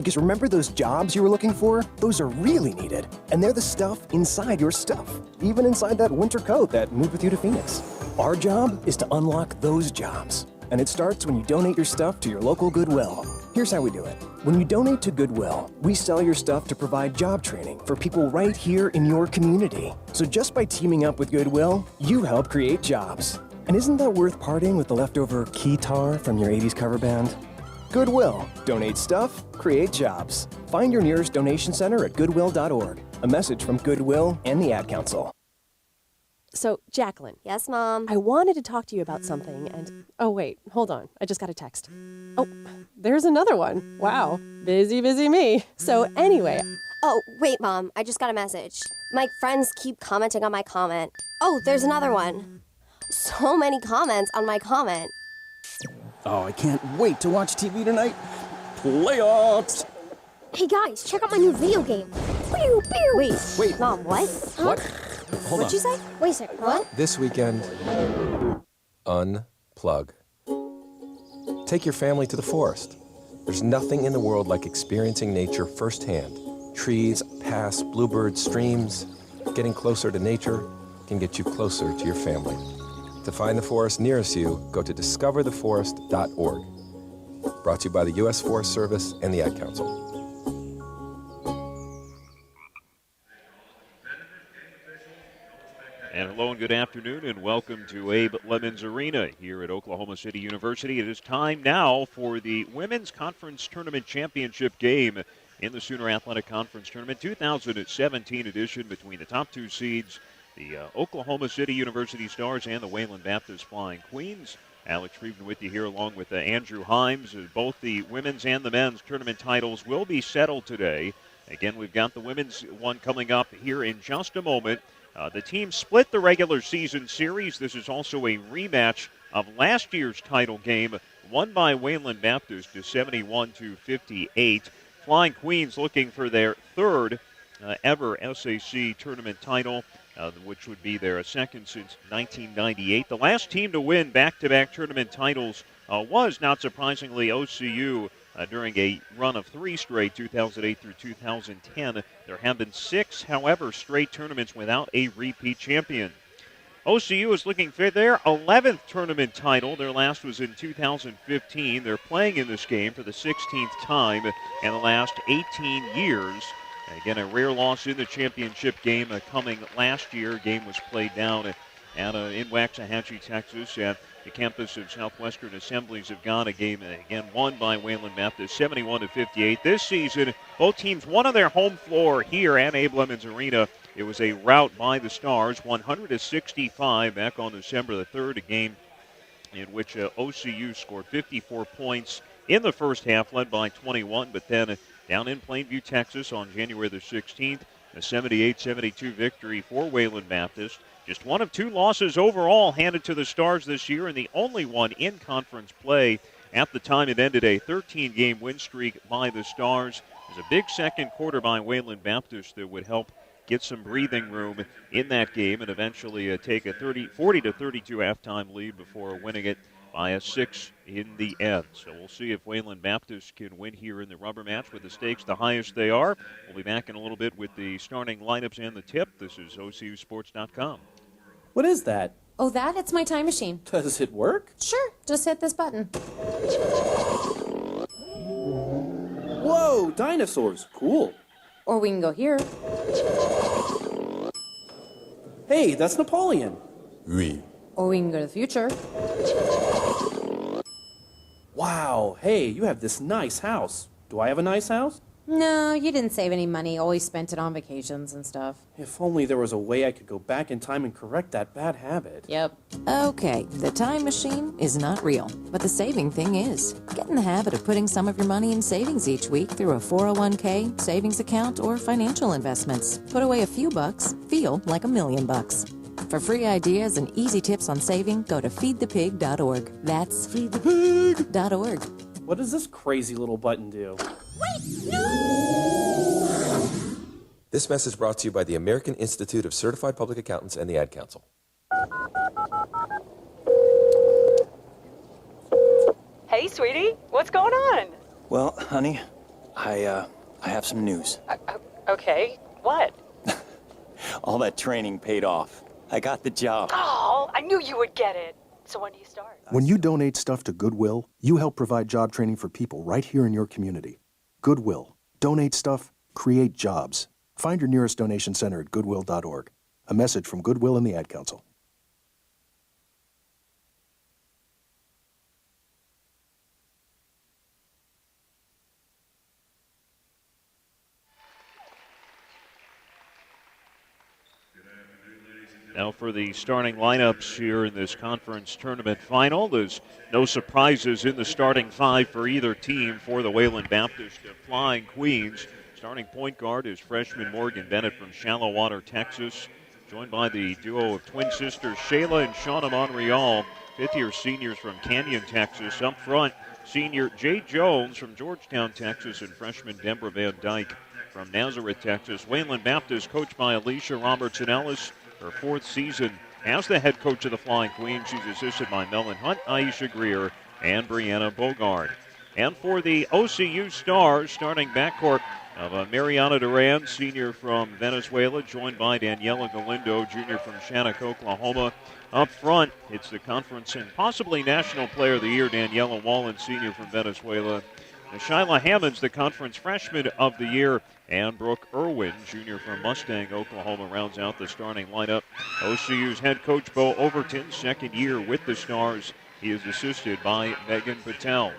Because remember those jobs you were looking for? Those are really needed. And they're the stuff inside your stuff. Even inside that winter coat that moved with you to Phoenix. Our job is to unlock those jobs. And it starts when you donate your stuff to your local Goodwill. Here's how we do it. When you donate to Goodwill, we sell your stuff to provide job training for people right here in your community. So just by teaming up with Goodwill, you help create jobs. And isn't that worth parting with the leftover keytar from your 80s cover band? Goodwill. Donate stuff, create jobs. Find your nearest donation center at goodwill.org. A message from Goodwill and the Ad Council. So, Jacqueline. Yes, Mom? I wanted to talk to you about something and... Oh, wait. Hold on. I just got a text. Oh, there's another one. Wow. Busy me. So, anyway... Oh, wait, Mom. I just got a message. My friends keep commenting on my comment. Oh, there's another one. So many comments on my comment. Oh, I can't wait to watch TV tonight. Playoffs! Hey, guys, check out my new video game. Pew, pew. Wait. Mom, what? What? Hold What'd you say? Wait a second, what? This weekend, unplug. Take your family to the forest. There's nothing in the world like experiencing nature firsthand. Trees, paths, bluebirds, streams. Getting closer to nature can get you closer to your family. To find the forest nearest you, go to discovertheforest.org. Brought to you by the U.S. Forest Service and the Ad Council. And hello and good afternoon and welcome to Abe Lemons Arena here at Oklahoma City University. It is time now for the Women's Conference Tournament Championship game in the Sooner Athletic Conference Tournament 2017 edition between the top two seeds, the Oklahoma City University Stars and the Wayland Baptist Flying Queens. Alex Friedman with you here along with Andrew Himes. Both the women's and the men's tournament titles will be settled today. Again, we've got the women's one coming up here in just a moment. The team split the regular season series. This is also a rematch of last year's title game, won by Wayland Baptist to 71-58. Flying Queens looking for their third ever SAC tournament title, which would be their second since 1998. The last team to win back-to-back tournament titles was, not surprisingly, OCU. During a run of three straight, 2008 through 2010. There have been six, however, straight tournaments without a repeat champion. OCU is looking for their 11th tournament title. Their last was in 2015. They're playing in this game for the 16th time in the last 18 years. Again, a rare loss in the championship game coming last year. Game was played down in Waxahachie, Texas, at the campus of Southwestern Assemblies of God. A game, again, won by Wayland Baptist, 71-58. This season, both teams won on their home floor here at Abe Lemons Arena. It was a rout by the Stars, 100-65 back on December the 3rd, a game in which OCU scored 54 points in the first half, led by 21, but then down in Plainview, Texas on January the 16th, a 78-72 victory for Wayland Baptist. Just one of two losses overall handed to the Stars this year, and the only one in conference play. At the time, it ended a 13-game win streak by the Stars. There's a big second quarter by Wayland Baptist that would help get some breathing room in that game and eventually take a 40-32 halftime lead before winning it by a 6 in the end. So we'll see if Wayland Baptist can win here in the rubber match with the stakes the highest they are. We'll be back in a little bit with the starting lineups and the tip. This is OCUsports.com. What is that? Oh, that? It's my time machine. Does it work? Sure. Just hit this button. Whoa, dinosaurs. Cool. Or we can go here. Hey, that's Napoleon. Oui. Or we can go to the future. Wow, hey, you have this nice house. Do I have a nice house? No, you didn't save any money. Always spent it on vacations and stuff. If only there was a way I could go back in time and correct that bad habit. Yep. Okay, the time machine is not real, but the saving thing is. Get in the habit of putting some of your money in savings each week through a 401k, savings account, or financial investments. Put away a few bucks, feel like $1 million. For free ideas and easy tips on saving, go to feedthepig.org. That's feedthepig.org. What does this crazy little button do? Wait, no! This message brought to you by the American Institute of Certified Public Accountants and the Ad Council. Hey, sweetie, what's going on? Well, honey, I have some news. Okay, what? All that training paid off. I got the job. Oh, I knew you would get it. So when do you start? When you donate stuff to Goodwill, you help provide job training for people right here in your community. Goodwill. Donate stuff, create jobs. Find your nearest donation center at goodwill.org. A message from Goodwill and the Ad Council. Now for the starting lineups here in this conference tournament final. There's no surprises in the starting five for either team for the Wayland Baptist Flying Queens. Starting point guard is freshman Morgan Bennett from Shallowater, Texas, joined by the duo of twin sisters Shayla and Shauna Monreal, fifth-year seniors from Canyon, Texas. Up front, senior Jay Jones from Georgetown, Texas, and freshman Deborah Van Dyke from Nazareth, Texas. Wayland Baptist, coached by Alicia Robertson-Ellis, her fourth season as the head coach of the Flying Queens. She's assisted by Melon Hunt, Aisha Greer, and Brianna Bogard. And for the OCU Stars, starting backcourt of Mariana Duran, senior from Venezuela, joined by Daniela Galindo, junior from Shannock, Oklahoma. Up front, it's the conference and possibly National Player of the Year, Daniela Wallen, senior from Venezuela. Shyla Hammonds, the conference freshman of the year, and Brooke Irwin, junior from Mustang, Oklahoma, rounds out the starting lineup. OCU's head coach Bo Overton, second year with the Stars. He is assisted by Megan Patel.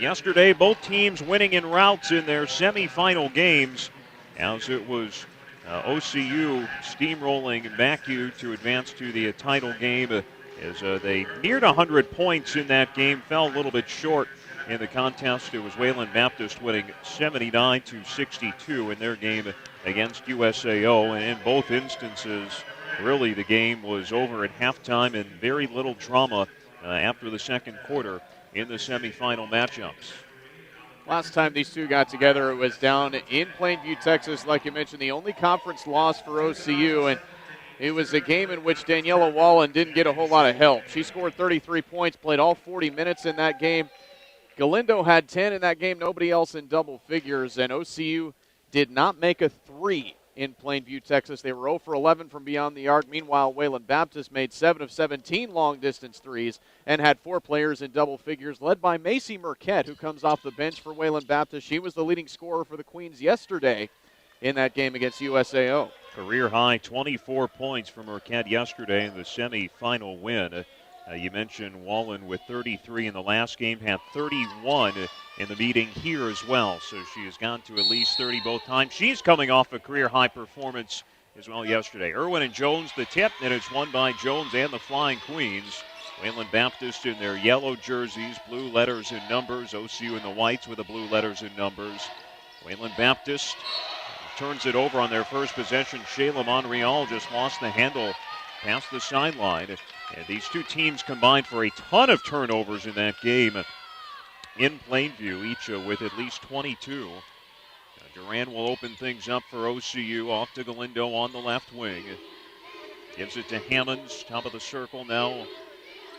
Yesterday, both teams winning in routes in their semifinal games, as it was OCU steamrolling MACU to advance to the title game. As they neared 100 points in that game, fell a little bit short in the contest. It was Wayland Baptist winning 79-62 in their game against USAO. And in both instances, really the game was over at halftime and very little drama after the second quarter in the semifinal matchups. Last time these two got together, it was down in Plainview, Texas. Like you mentioned, the only conference loss for OCU, and it was a game in which Daniela Wallen didn't get a whole lot of help. She scored 33 points, played all 40 minutes in that game. Galindo had 10 in that game, nobody else in double figures, and OCU did not make a three in Plainview, Texas. They were 0 for 11 from beyond the arc. Meanwhile, Wayland Baptist made 7 of 17 long-distance threes and had 4 players in double figures, led by Macy Marquette, who comes off the bench for Wayland Baptist. She was the leading scorer for the Queens yesterday in that game against USAO. Career high 24 points from Marquette yesterday in the semifinal win. You mentioned Wallen with 33 in the last game, had 31 in the meeting here as well. So she has gone to at least 30 both times. She's coming off a career high performance as well yesterday. Irwin and Jones the tip, and it's won by Jones and the Flying Queens. Wayland Baptist in their yellow jerseys, blue letters and numbers. OCU in the whites with the blue letters and numbers. Wayland Baptist turns it over on their first possession. Shayla Monreal just lost the handle past the sideline. And these two teams combined for a ton of turnovers in that game in Plainview, each with at least 22. Duran will open things up for OCU, off to Galindo on the left wing. Gives it to Hammonds, top of the circle now.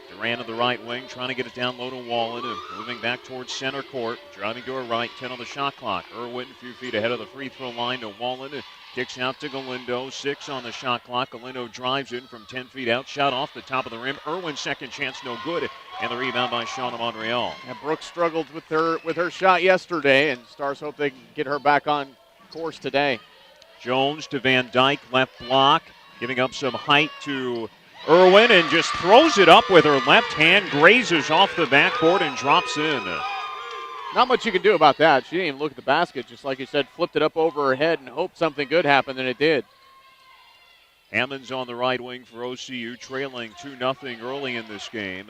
Duran to the right wing, trying to get it down low to Wallen, moving back towards center court, driving to her right, 10 on the shot clock. Irwin a few feet ahead of the free throw line to Wallen, kicks out to Galindo, 6 on the shot clock. Galindo drives in from 10 feet out, shot off the top of the rim. Irwin's second chance, no good, and the rebound by Shauna Monreal. And Brooks struggled with her shot yesterday, and Stars hope they can get her back on course today. Jones to Van Dyke, left block, giving up some height to Irwin, and just throws it up with her left hand, grazes off the backboard and drops in. Not much you can do about that. She didn't even look at the basket, just like you said, flipped it up over her head and hoped something good happened, and it did. Hammonds on the right wing for OCU, trailing 2-0 early in this game.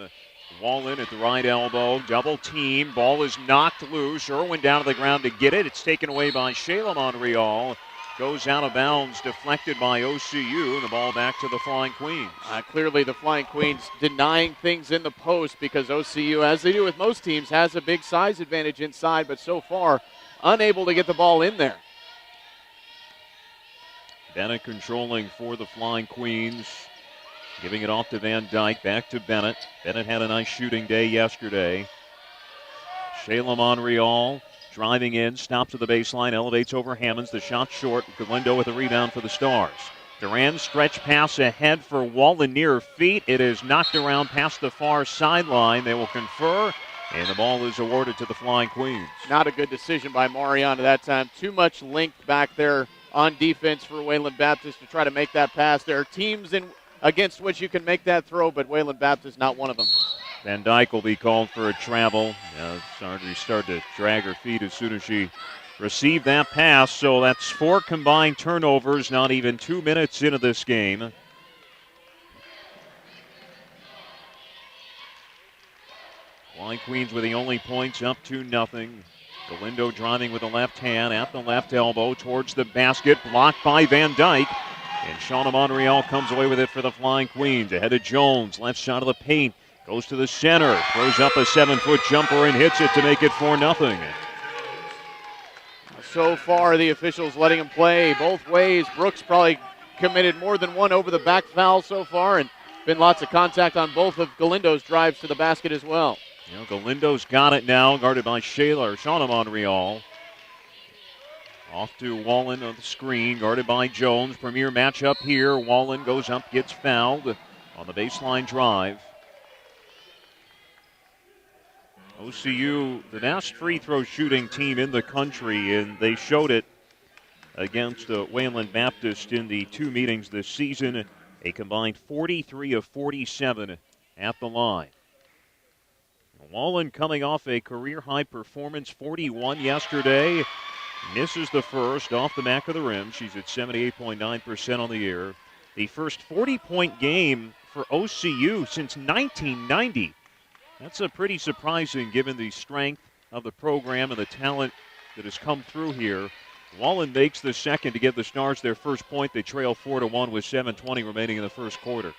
Wallen at the right elbow, double team, ball is knocked loose. Irwin down to the ground to get it. It's taken away by Shayla Monreal. Goes out of bounds, deflected by OCU, and the ball back to the Flying Queens. Clearly the Flying Queens denying things in the post because OCU, as they do with most teams, has a big size advantage inside, but so far unable to get the ball in there. Bennett controlling for the Flying Queens, giving it off to Van Dyke, back to Bennett. Bennett had a nice shooting day yesterday. Shayla Monreal driving in, stops at the baseline, elevates over Hammonds. The shot short. Galindo with a rebound for the Stars. Duran's stretch pass ahead for Wallen near her feet. It is knocked around past the far sideline. They will confer, and the ball is awarded to the Flying Queens. Not a good decision by Mariana that time. Too much length back there on defense for Wayland Baptist to try to make that pass. There are teams against which you can make that throw, but Wayland Baptist not one of them. Van Dyke will be called for a travel. She started to drag her feet as soon as she received that pass. So that's 4 combined turnovers, not even 2 minutes into this game. Flying Queens with the only points, up 2-0. Galindo driving with the left hand at the left elbow towards the basket, blocked by Van Dyke. And Shauna Monreal comes away with it for the Flying Queens. Ahead of Jones, left side of the paint, goes to the center, throws up a 7-foot jumper and hits it to make it 4-0. So far, the officials letting him play both ways. Brooks probably committed more than one over the back foul so far, and been lots of contact on both of Galindo's drives to the basket as well. Galindo's got it now, guarded by Shauna Monreal. Off to Wallen on the screen, guarded by Jones. Premier matchup here. Wallen goes up, gets fouled on the baseline drive. OCU, the best free throw shooting team in the country, and they showed it against Wayland Baptist in the 2 meetings this season. A combined 43 of 47 at the line. Wallen coming off a career-high performance, 41 yesterday. Misses the first off the back of the rim. She's at 78.9% on the year. The first 40-point game for OCU since 1990. That's a pretty surprising given the strength of the program and the talent that has come through here. Wallen makes the second to give the Stars their first point. They trail 4-1 with 7:20 remaining in the first quarter.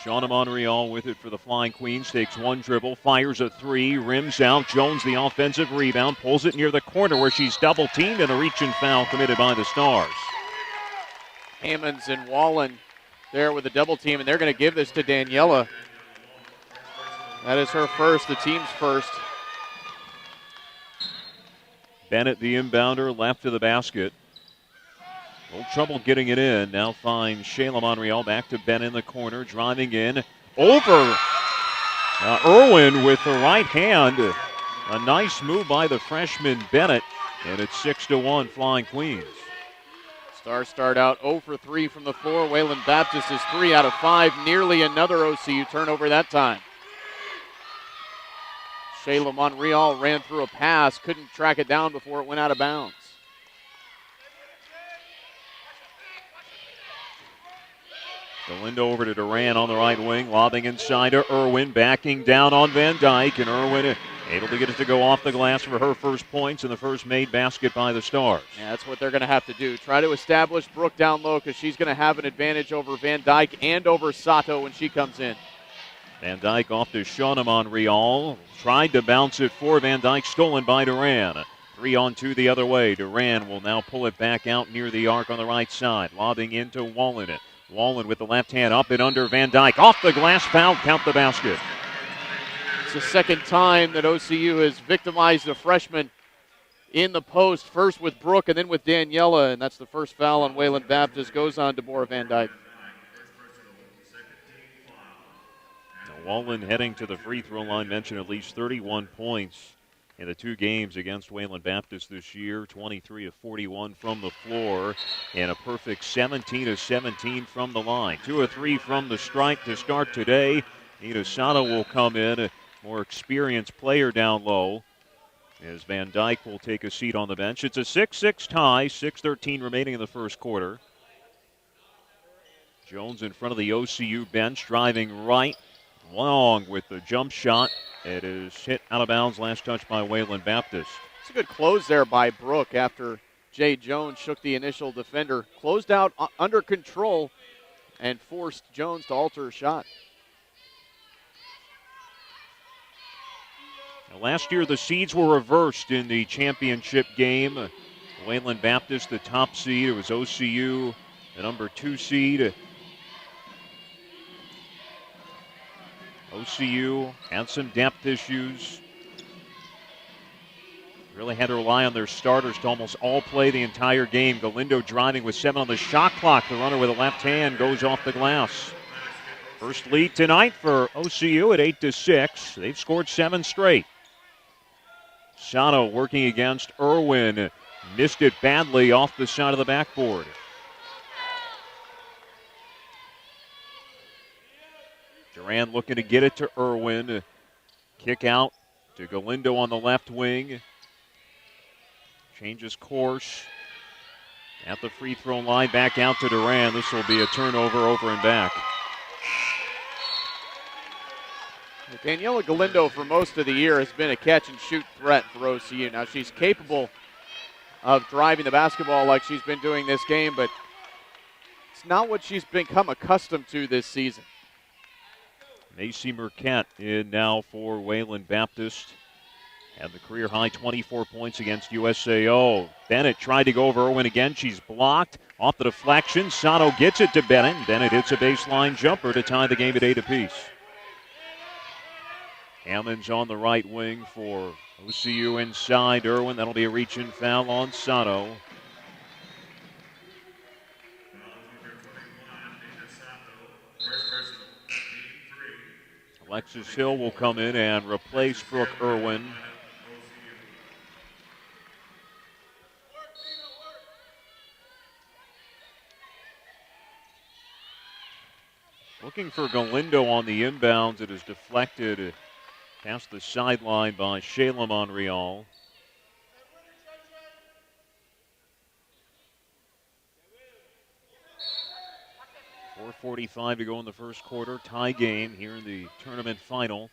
Shauna Monreal with it for the Flying Queens. Takes one dribble, fires a three, rims out. Jones the offensive rebound, pulls it near the corner where she's double teamed, and a reach and foul committed by the Stars. Hammonds and Wallen there with a double team, and they're going to give this to Daniela. That is her first, the team's first. Bennett, the inbounder, left to the basket. A little trouble getting it in. Now finds Shayla Monreal back to Bennett in the corner, driving in. Over Irwin with the right hand. A nice move by the freshman Bennett, and it's 6-1 Flying Queens. Stars start out 0 for 3 from the floor. Wayland Baptist is 3 out of 5. Nearly another OCU turnover that time. Shayla Monreal ran through a pass, couldn't track it down before it went out of bounds. Galindo over to Duran on the right wing, lobbing inside to Irwin, backing down on Van Dyke, and Irwin able to get it to go off the glass for her first points and the first made basket by the Stars. Yeah, that's what they're going to have to do. Try to establish Brooke down low because she's going to have an advantage over Van Dyke and over Sato when she comes in. Van Dyke off to Shauna Monreal. Tried to bounce it for Van Dyke, stolen by Duran. 3-on-2 the other way. Duran will now pull it back out near the arc on the right side. Lobbing into Wallen. Wallen with the left hand up and under Van Dyke. Off the glass, foul, count the basket. It's the second time that OCU has victimized a freshman in the post, first with Brooke and then with Daniela, and that's the first foul on Wayland Baptist. Goes on Deborah Van Dyke. Wallen heading to the free throw line, mentioned at least 31 points in the 2 games against Wayland Baptist this year. 23 of 41 from the floor, and a perfect 17 of 17 from the line. 2 of 3 from the stripe to start today. Nita Sato will come in, a more experienced player down low, as Van Dyke will take a seat on the bench. It's a 6-6 tie, 6:13 remaining in the first quarter. Jones in front of the OCU bench, driving right. Long with the jump shot. It is hit out of bounds. Last touch by Wayland Baptist. It's a good close there by Brooke after Jay Jones shook the initial defender. Closed out under control and forced Jones to alter a shot. Now, last year the seeds were reversed in the championship game. Wayland Baptist, the top seed. It was OCU, the number 2 seed. OCU had some depth issues. Really had to rely on their starters to almost all play the entire game. Galindo driving with 7 on the shot clock. The runner with a left hand goes off the glass. First lead tonight for OCU at 8-6. They've scored 7 straight. Sato working against Irwin. Missed it badly off the side of the backboard. Duran looking to get it to Irwin. Kick out to Galindo on the left wing. Changes course at the free throw line, back out to Duran. This will be a turnover over and back. Daniela Galindo for most of the year has been a catch and shoot threat for OCU. Now she's capable of driving the basketball like she's been doing this game, but it's not what she's become accustomed to this season. Macy Marquette in now for Wayland Baptist. Had the career-high 24 points against USAO. Bennett tried to go over Irwin again. She's blocked. Off the deflection. Sato gets it to Bennett. Bennett hits a baseline jumper to tie the game at 8 apiece. Hammonds on the right wing for OCU inside Irwin. That'll be a reach-in foul on Sato. Alexis Hill will come in and replace Brooke Irwin. Looking for Galindo on the inbounds. It is deflected past the sideline by Shayla Monreal. .445 to go in the first quarter. Tie game here in the tournament final.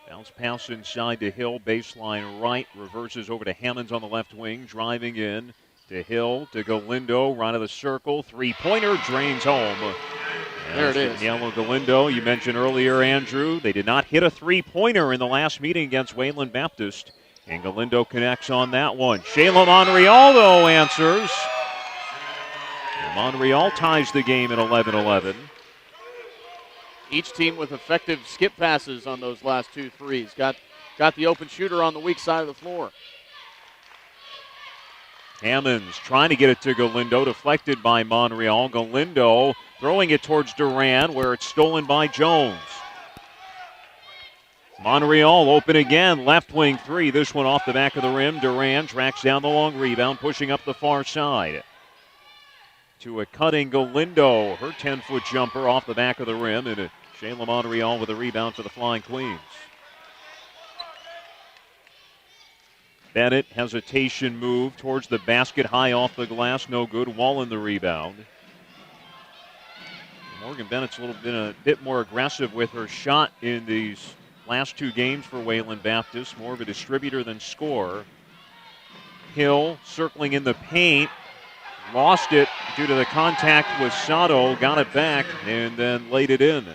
Bounce pass inside to Hill. Baseline right. Reverses over to Hammonds on the left wing. Driving in to Hill to Galindo. Right of the circle. Three-pointer drains home. There it is. Yellow Galindo, you mentioned earlier, Andrew, they did not hit a three-pointer in the last meeting against Wayland Baptist. And Galindo connects on that one. Shayla Monreal, though, answers. And Monreal ties the game at 11-11. Each team with effective skip passes on those last 2 threes. Got the open shooter on the weak side of the floor. Hammonds trying to get it to Galindo, deflected by Monreal. Galindo throwing it towards Duran, where it's stolen by Jones. Monreal open again, left wing three. This one off the back of the rim. Duran tracks down the long rebound, pushing up the far side. To a cutting Galindo, her 10-foot jumper off the back of the rim, and Shayla Monreal with a rebound for the Flying Queens. Bennett, hesitation move towards the basket, high off the glass, no good. Wallen the rebound. Morgan Bennett's been a bit more aggressive with her shot in these last 2 games for Wayland Baptist, more of a distributor than scorer. Hill circling in the paint, lost it due to the contact with Sato, got it back, and then laid it in.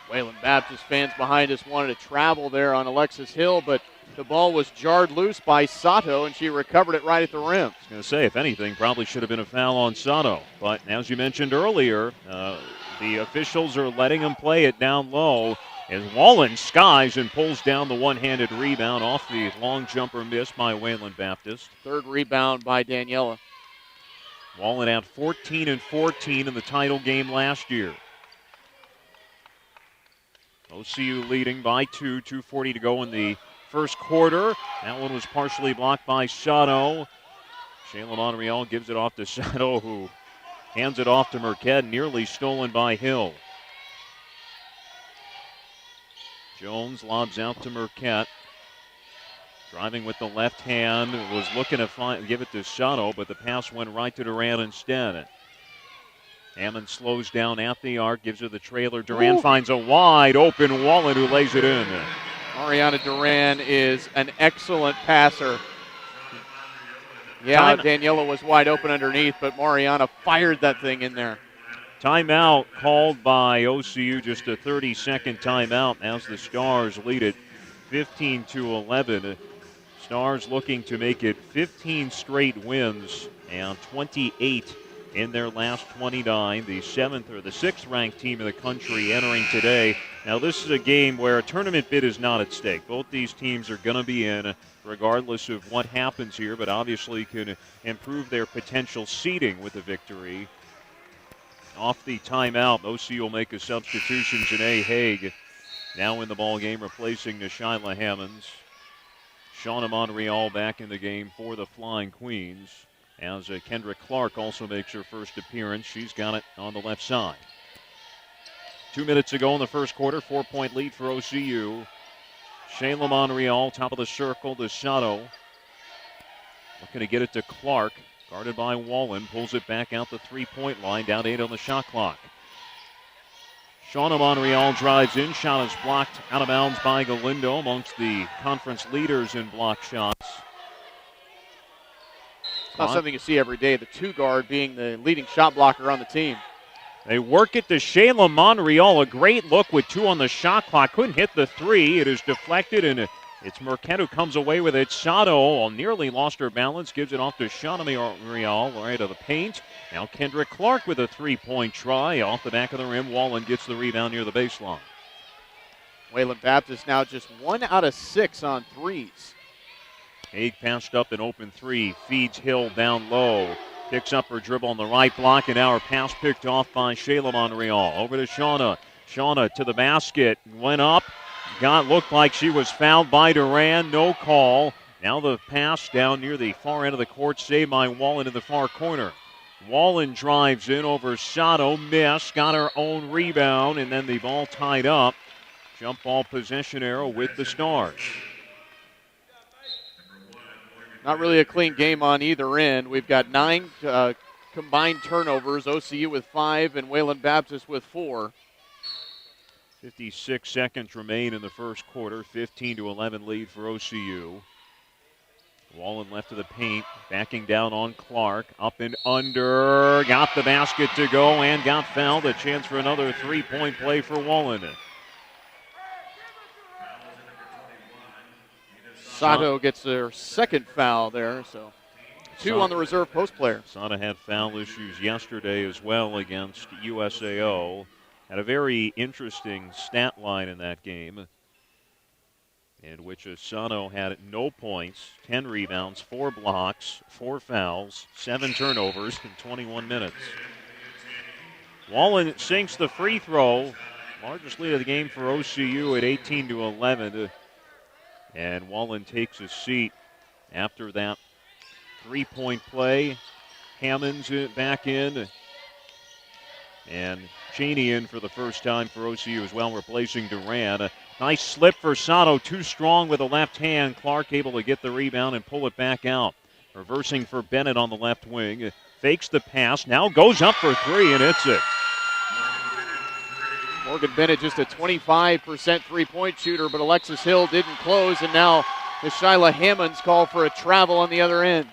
Wayland Baptist fans behind us wanted to travel there on Alexis Hill, but the ball was jarred loose by Sato, and she recovered it right at the rim. I was going to say, if anything, probably should have been a foul on Sato. But as you mentioned earlier, the officials are letting him play it down low as Wallen skies and pulls down the one-handed rebound off the long jumper miss by Wayland Baptist. 3rd rebound by Daniela. Wallen had 14 and 14 in the title game last year. OCU leading by 2, 2:40 to go in the first quarter. That one was partially blocked by Sato. Shayla Monreal gives it off to Sato, who hands it off to Marquette, nearly stolen by Hill. Jones lobs out to Marquette. Driving with the left hand, was looking to give it to Sato, but the pass went right to Duran instead. Hammond slows down at the arc, gives her the trailer. Duran finds a wide open Wallen, who lays it in. Mariana Duran is an excellent passer. Yeah, Daniela was wide open underneath, but Mariana fired that thing in there. Timeout called by OCU, just a 30-second timeout as the Stars lead it 15-11. Stars looking to make it 15 straight wins and 28 in their last 29, the 7th or the 6th ranked team in the country entering today. Now, this is a game where a tournament bid is not at stake. Both these teams are going to be in regardless of what happens here, but obviously can improve their potential seeding with a victory. Off the timeout, OC will make a substitution. Janae Haig now in the ball game, replacing Nishyla Hammonds. Shauna Monreal back in the game for the Flying Queens, as Kendra Clark also makes her first appearance. She's got it on the left side. 2 minutes ago in the first quarter, 4-point lead for OCU. Shayla Monreal, top of the circle to Sato. Looking to get it to Clark. Guarded by Wallen, pulls it back out the three-point line, down 8 on the shot clock. Shauna Monreal drives in, shot is blocked out of bounds by Galindo, amongst the conference leaders in block shots. It's not something you see every day, the two guard being the leading shot blocker on the team. They work it to Shayla Monreal, a great look with 2 on the shot clock, couldn't hit the 3, it is deflected and it's Marquette who comes away with it. Sato nearly lost her balance, gives it off to Shauna Monreal right of the paint. Now Kendra Clark with a three-point try off the back of the rim. Wallen gets the rebound near the baseline. Wayland Baptist now just 1 out of 6 on threes. Haig passed up an open 3, feeds Hill down low. Picks up her dribble on the right block, and now her pass picked off by Shayla Monreal. Over to Shauna. Shauna to the basket, went up. Looked like she was fouled by Duran, no call. Now the pass down near the far end of the court, saved by Wallen in the far corner. Wallen drives in over Sato, missed, got her own rebound, and then the ball tied up. Jump ball possession arrow with the Stars. Not really a clean game on either end. We've got 9 combined turnovers, OCU with 5 and Wayland Baptist with 4. 56 seconds remain in the first quarter. 15-11 lead for OCU. Wallen left of the paint, backing down on Clark. Up and under. Got the basket to go and got fouled. A chance for another three-point play for Wallen. Sato gets their second foul there, so 2 on the reserve post player. Sato had foul issues yesterday as well against USAO. Had a very interesting stat line in that game, in which Asano had no points, 10 rebounds, 4 blocks, 4 fouls, 7 turnovers in 21 minutes. Wallen sinks the free throw, largest lead of the game for OCU at 18-11. And Wallen takes a seat after that three-point play. Hammonds back in. And Cheney in for the first time for OCU as well, replacing Duran. A nice slip for Sato, too strong with the left hand. Clark able to get the rebound and pull it back out. Reversing for Bennett on the left wing. Fakes the pass, now goes up for 3 and hits it. Morgan Bennett just a 25% three-point shooter, but Alexis Hill didn't close, and now Nishyla Hammonds call for a travel on the other end.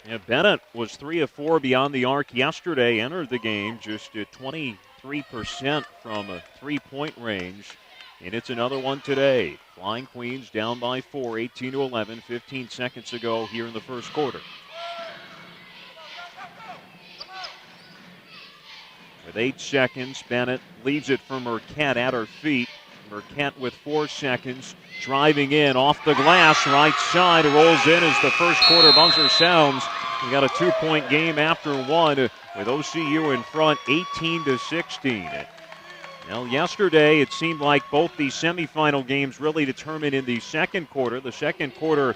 Yeah, Bennett was 3 of 4 beyond the arc yesterday, entered the game just at 23% from a three-point range, and it's another one today. Flying Queens down by 4, 18-11, 15 seconds ago here in the first quarter. With 8 seconds, Bennett leaves it for Marquette at her feet. Marquette with 4 seconds, driving in off the glass, right side, rolls in as the first quarter buzzer sounds. We got a 2-point game after 1 with OCU in front, 18-16. Now, yesterday it seemed like both the semifinal games really determined in the second quarter. The second quarter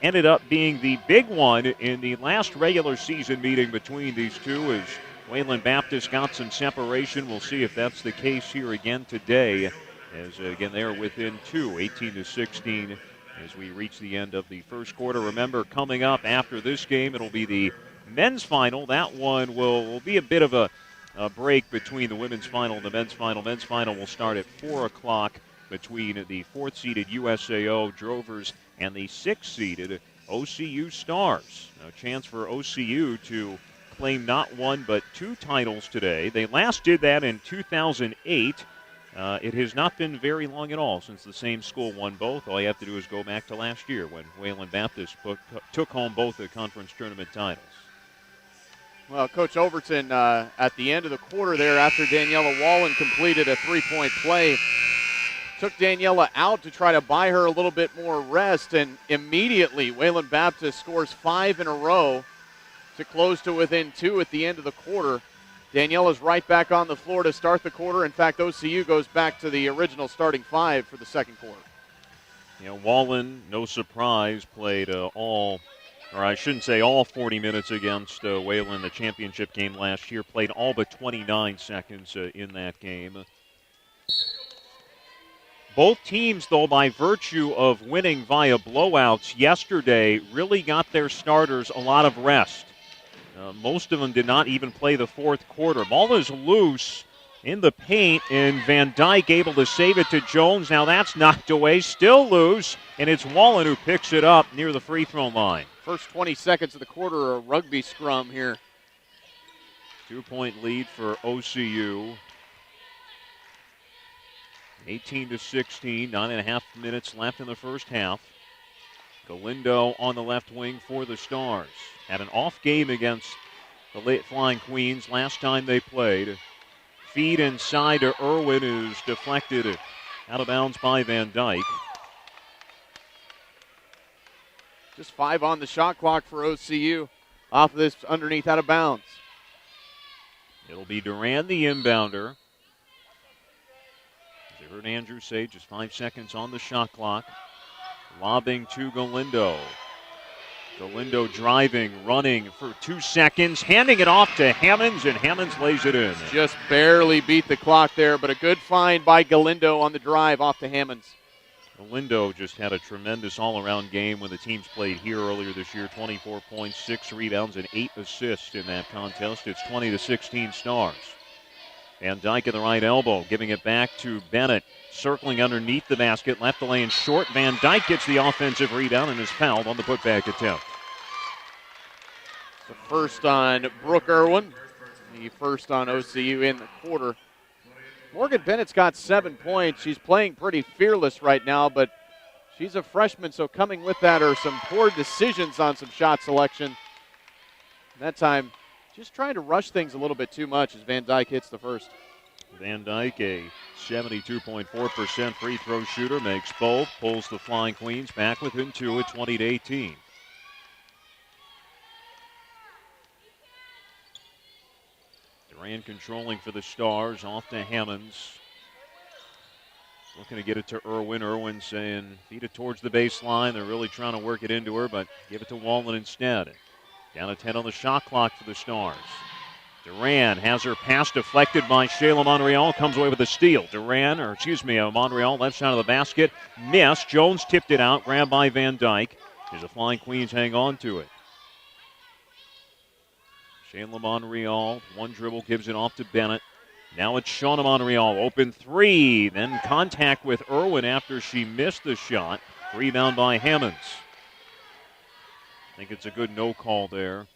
ended up being the big one in the last regular season meeting between these two, as Wayland Baptist got some separation. We'll see if that's the case here again today, as again they're within 2, 18-16, as we reach the end of the first quarter. Remember, coming up after this game, it'll be the men's final. That one will be a bit of a break between the women's final and the men's final. Men's final will start at 4 o'clock between the 4th-seeded USAO Drovers and the 6th-seeded OCU Stars. Now, a chance for OCU to claim not 1 but 2 titles today. They last did that in 2008. It has not been very long at all since the same school won both. All you have to do is go back to last year when Wayland Baptist took home both the conference tournament titles. Well, Coach Overton, at the end of the quarter there, after Daniela Wallen completed a three-point play, took Daniela out to try to buy her a little bit more rest, and immediately Wayland Baptist scores 5 in a row to close to within 2 at the end of the quarter. Daniela's right back on the floor to start the quarter. In fact, OCU goes back to the original starting 5 for the second quarter. Wallen, no surprise, played all 40 minutes against Wayland, the championship game last year. Played all but 29 seconds in that game. Both teams, though, by virtue of winning via blowouts yesterday, really got their starters a lot of rest. Most of them did not even play the fourth quarter. Ball is loose in the paint, and Van Dyke able to save it to Jones. Now that's knocked away, still loose, and it's Wallen who picks it up near the free throw line. First 20 seconds of the quarter, a rugby scrum here. 2-point lead for OCU. 18-16, 9.5 minutes left in the first half. Galindo on the left wing for the Stars. Had an off game against the late Flying Queens last time they played. Feed inside to Irwin, who's deflected out of bounds by Van Dyke. Just 5 on the shot clock for OCU off of this underneath out of bounds. It'll be Duran, the inbounder. As you heard Andrew say, just 5 seconds on the shot clock. Lobbing to Galindo. Galindo driving, running for 2 seconds, handing it off to Hammonds, and Hammonds lays it in. Just barely beat the clock there, but a good find by Galindo on the drive off to Hammonds. Galindo just had a tremendous all-around game when the teams played here earlier this year. 24 points, 6 rebounds, and 8 assists in that contest. It's 20-16 Stars. Van Dyke at the right elbow, giving it back to Bennett. Circling underneath the basket, left the lane short. Van Dyke gets the offensive rebound and is fouled on the putback attempt. The first on Brooke Irwin, the first on OCU in the quarter. Morgan Bennett's got 7 points. She's playing pretty fearless right now, but she's a freshman, so coming with that are some poor decisions on some shot selection. That time, just trying to rush things a little bit too much as Van Dyke hits the first. Van Dyke, a 72.4% free throw shooter, makes both, pulls the Flying Queens back within 2 at 20-18. Duran controlling for the Stars, off to Hammonds. Looking to get it to Irwin. Irwin saying, feed it towards the baseline. They're really trying to work it into her, but give it to Wallen instead. Down to 10 on the shot clock for the Stars. Duran has her pass deflected by Shayla Monreal. Comes away with a steal. Monreal left side of the basket. Missed. Jones tipped it out. Grabbed by Van Dyke. As the Flying Queens hang on to it. Shayla Monreal, one dribble, gives it off to Bennett. Now it's Shauna Monreal. Open 3. Then contact with Irwin after she missed the shot. Rebound by Hammonds. I think it's a good no call there.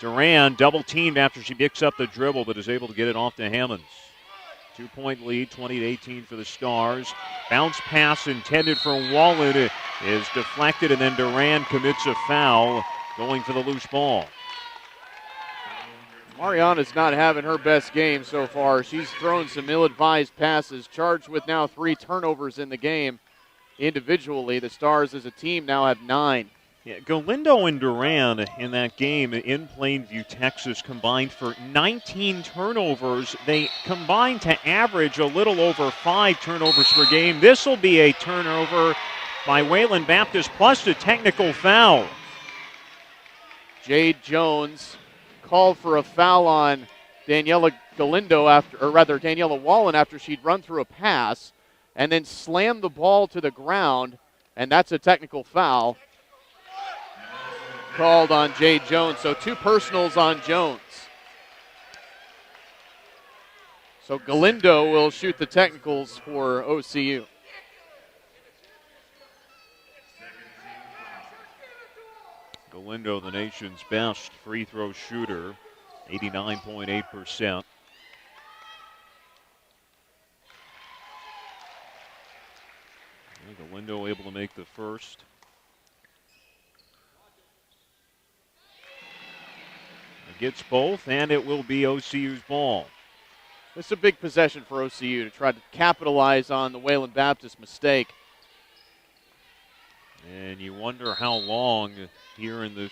Duran double teamed after she picks up the dribble, but is able to get it off to Hammonds. 2-point lead, 20-18 for the Stars. Bounce pass intended for Wallen is deflected, and then Duran commits a foul, going for the loose ball. Mariana's not having her best game so far. She's thrown some ill-advised passes, charged with now 3 turnovers in the game. Individually, the Stars as a team now have 9. Yeah, Galindo and Duran in that game in Plainview, Texas, combined for 19 turnovers. They combined to average a little over 5 turnovers per game. This will be a turnover by Wayland Baptist plus a technical foul. Jade Jones called for a foul on Daniela Wallen after she'd run through a pass and then slammed the ball to the ground, and that's a technical foul called on Jade Jones. So 2 personals on Jones. So Galindo will shoot the technicals for OCU. Galindo, the nation's best free throw shooter, 89.8%. Galindo able to make the first. Gets both, and it will be OCU's ball. This is a big possession for OCU to try to capitalize on the Wayland Baptist mistake. And you wonder how long here in this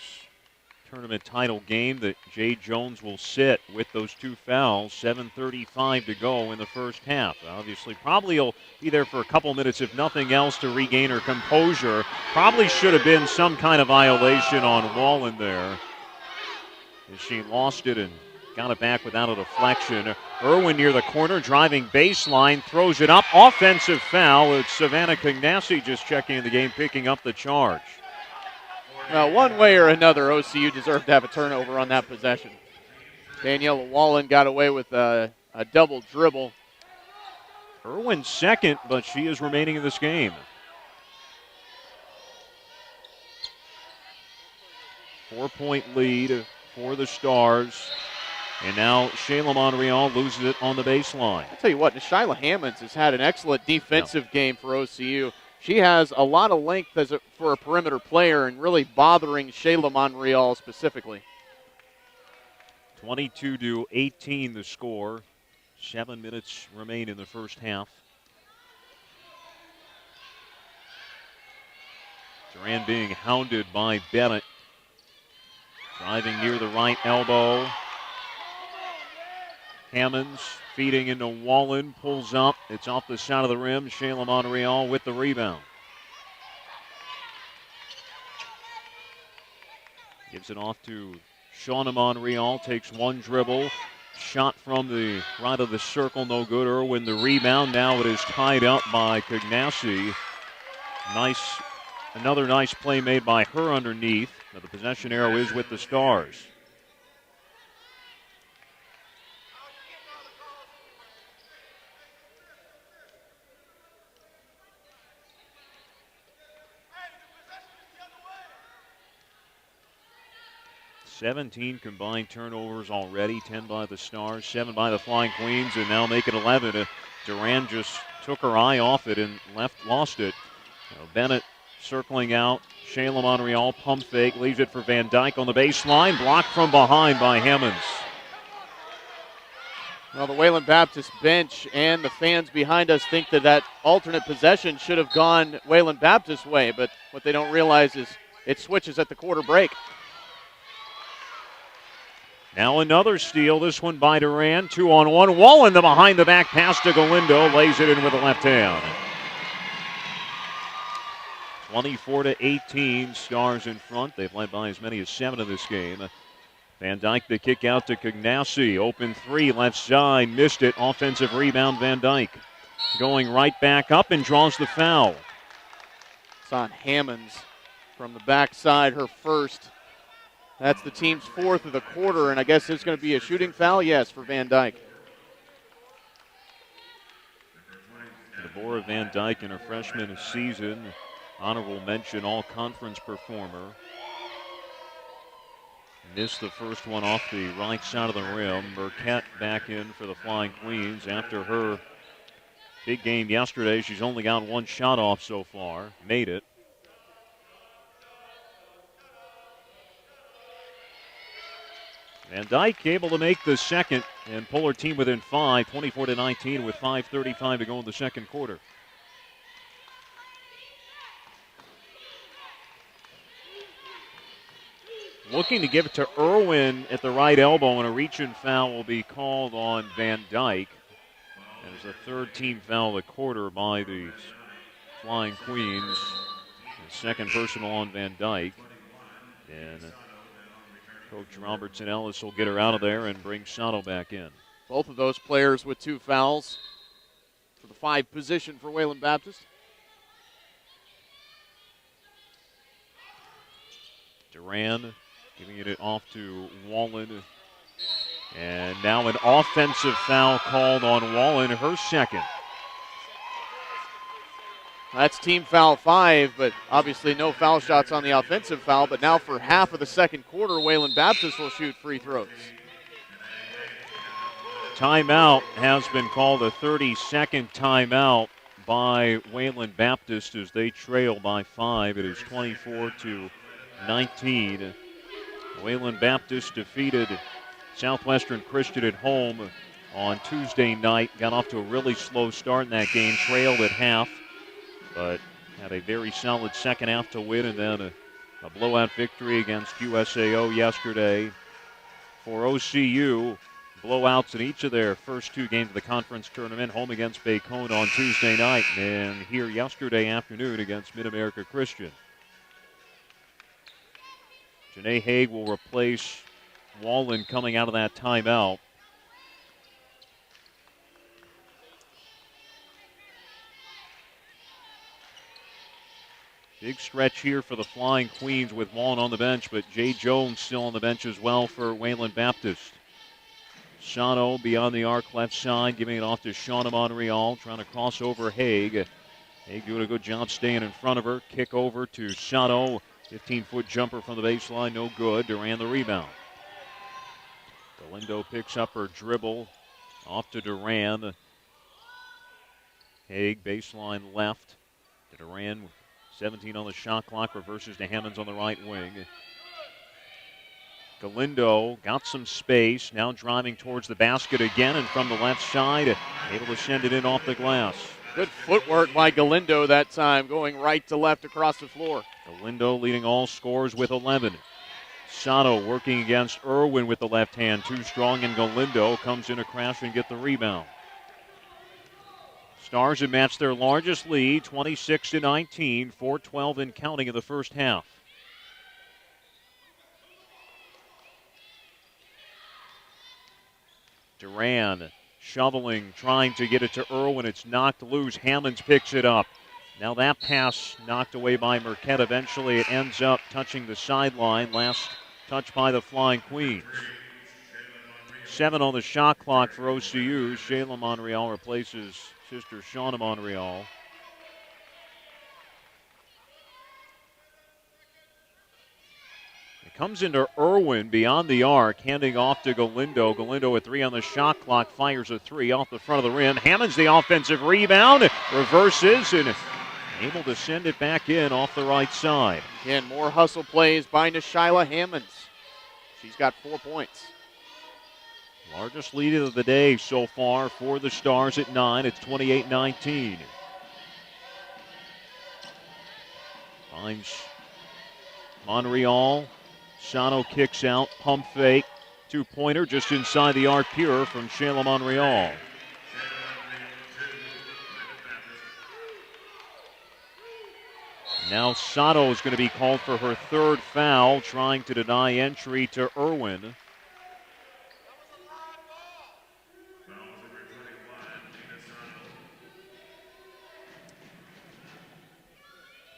tournament title game that Jay Jones will sit with those two fouls. 7:35 to go in the first half. Obviously, probably he'll be there for a couple minutes, if nothing else, to regain her composure. Probably should have been some kind of violation on Wallen there, as she lost it and got it back without a deflection. Irwin near the corner, driving baseline, throws it up. Offensive foul. It's Savannah Cognassi just checking in the game, picking up the charge. Well, one way or another, OCU deserved to have a turnover on that possession. Daniela Wallen got away with a double dribble. Irwin second, but she is remaining in this game. Four-point lead for the Stars. And now Shayla Monreal loses it on the baseline. I'll tell you what, Nishyla Hammonds has had an excellent defensive game for OCU. She has a lot of length for a perimeter player and really bothering Shayla Monreal specifically. 22-18 the score. 7 minutes remain in the first half. Duran being hounded by Bennett. Driving near the right elbow. Hammonds feeding into Wallen, pulls up. It's off the side of the rim. Shayla Monreal with the rebound. Gives it off to Shauna Monreal, takes one dribble. Shot from the right of the circle, no good. Irwin the rebound. Now it is tied up by Cognassi. Another nice play made by her underneath. Now the possession arrow is with the Stars. $17 combined turnovers already, 10 by the Stars, 7 by the Flying Queens, and now make it 11. Duran just took her eye off it and lost it. Bennett circling out. Shayla Monreal, pump fake, leaves it for Van Dyke on the baseline, blocked from behind by Hammonds. Well, the Wayland Baptist bench and the fans behind us think that alternate possession should have gone Wayland Baptist's way, but what they don't realize is it switches at the quarter break. Now another steal, this one by Duran. 2-on-1. Wallen, the behind the back pass to Galindo, lays it in with the left hand. 24-18, Stars in front. They've led by as many as 7 in this game. Van Dyke the kick out to Cognassi. Open three, left side, missed it. Offensive rebound, Van Dyke. Going right back up and draws the foul. It's on Hammonds from the backside, her first. That's the team's 4th of the quarter, and I guess it's going to be a shooting foul, yes, for Van Dyke. Deborah Van Dyke in her freshman season. Honorable mention, all-conference performer. Missed the first one off the right side of the rim. Burkett back in for the Flying Queens after her big game yesterday. She's only got one shot off so far. Made it. Van Dyke able to make the second and pull her team within 5, 24-19 with 5:35 to go in the second quarter. Looking to give it to Irwin at the right elbow, and a reach-in foul will be called on Van Dyke. That is the 3rd team foul of the quarter by the Flying Queens. The second personal on Van Dyke. And Coach Robertson Ellis will get her out of there and bring Sato back in. Both of those players with 2 fouls for the 5 position for Wayland Baptist. Duran giving it off to Wallen. And now an offensive foul called on Wallen, her second. That's team foul 5, but obviously no foul shots on the offensive foul. But now for half of the second quarter, Wayland Baptist will shoot free throws. Timeout has been called, a 30-second timeout by Wayland Baptist as they trail by 5. It is 24-19. Wayland Baptist defeated Southwestern Christian at home on Tuesday night. Got off to a really slow start in that game, trailed at half, but had a very solid second half to win, and then a blowout victory against USAO yesterday. For OCU, blowouts in each of their first two games of the conference tournament, home against Bacone on Tuesday night, and here yesterday afternoon against Mid-America Christian. Janae Haig will replace Wallen coming out of that timeout. Big stretch here for the Flying Queens with Wallen on the bench, but Jay Jones still on the bench as well for Wayland Baptist. Shano beyond the arc left side, giving it off to Shauna Monreal, trying to cross over Haig. Haig doing a good job staying in front of her. Kick over to Shano. 15-foot jumper from the baseline, no good. Duran the rebound. Galindo picks up her dribble. Off to Duran. Haig baseline left to Duran. 17 on the shot clock, reverses to Hammonds on the right wing. Galindo got some space, now driving towards the basket again, and from the left side, able to send it in off the glass. Good footwork by Galindo that time, going right to left across the floor. Galindo leading all scorers with 11. Sato working against Irwin with the left hand, too strong, and Galindo comes in a crash and get the rebound. Stars have matched their largest lead, 26-19, 4:12 and counting in the first half. Duran shoveling, trying to get it to Irwin. It's knocked loose. Hammonds picks it up. Now that pass knocked away by Marquette. Eventually it ends up touching the sideline. Last touch by the Flying Queens. 7 on the shot clock for OCU. Shayla Monreal replaces sister Shauna Monreal. It comes into Irwin beyond the arc, handing off to Galindo. Galindo with 3 on the shot clock, fires a 3 off the front of the rim. Hammonds the offensive rebound, reverses, and able to send it back in off the right side. Again, more hustle plays by Nishyla Hammonds. She's got 4 points. Largest lead of the day so far for the Stars at 9. It's 28-19. Finds Monreal. Sano kicks out. Pump fake. 2-pointer just inside the arc pure from Shayla Monreal. Now Sato is going to be called for her 3rd foul, trying to deny entry to Irwin.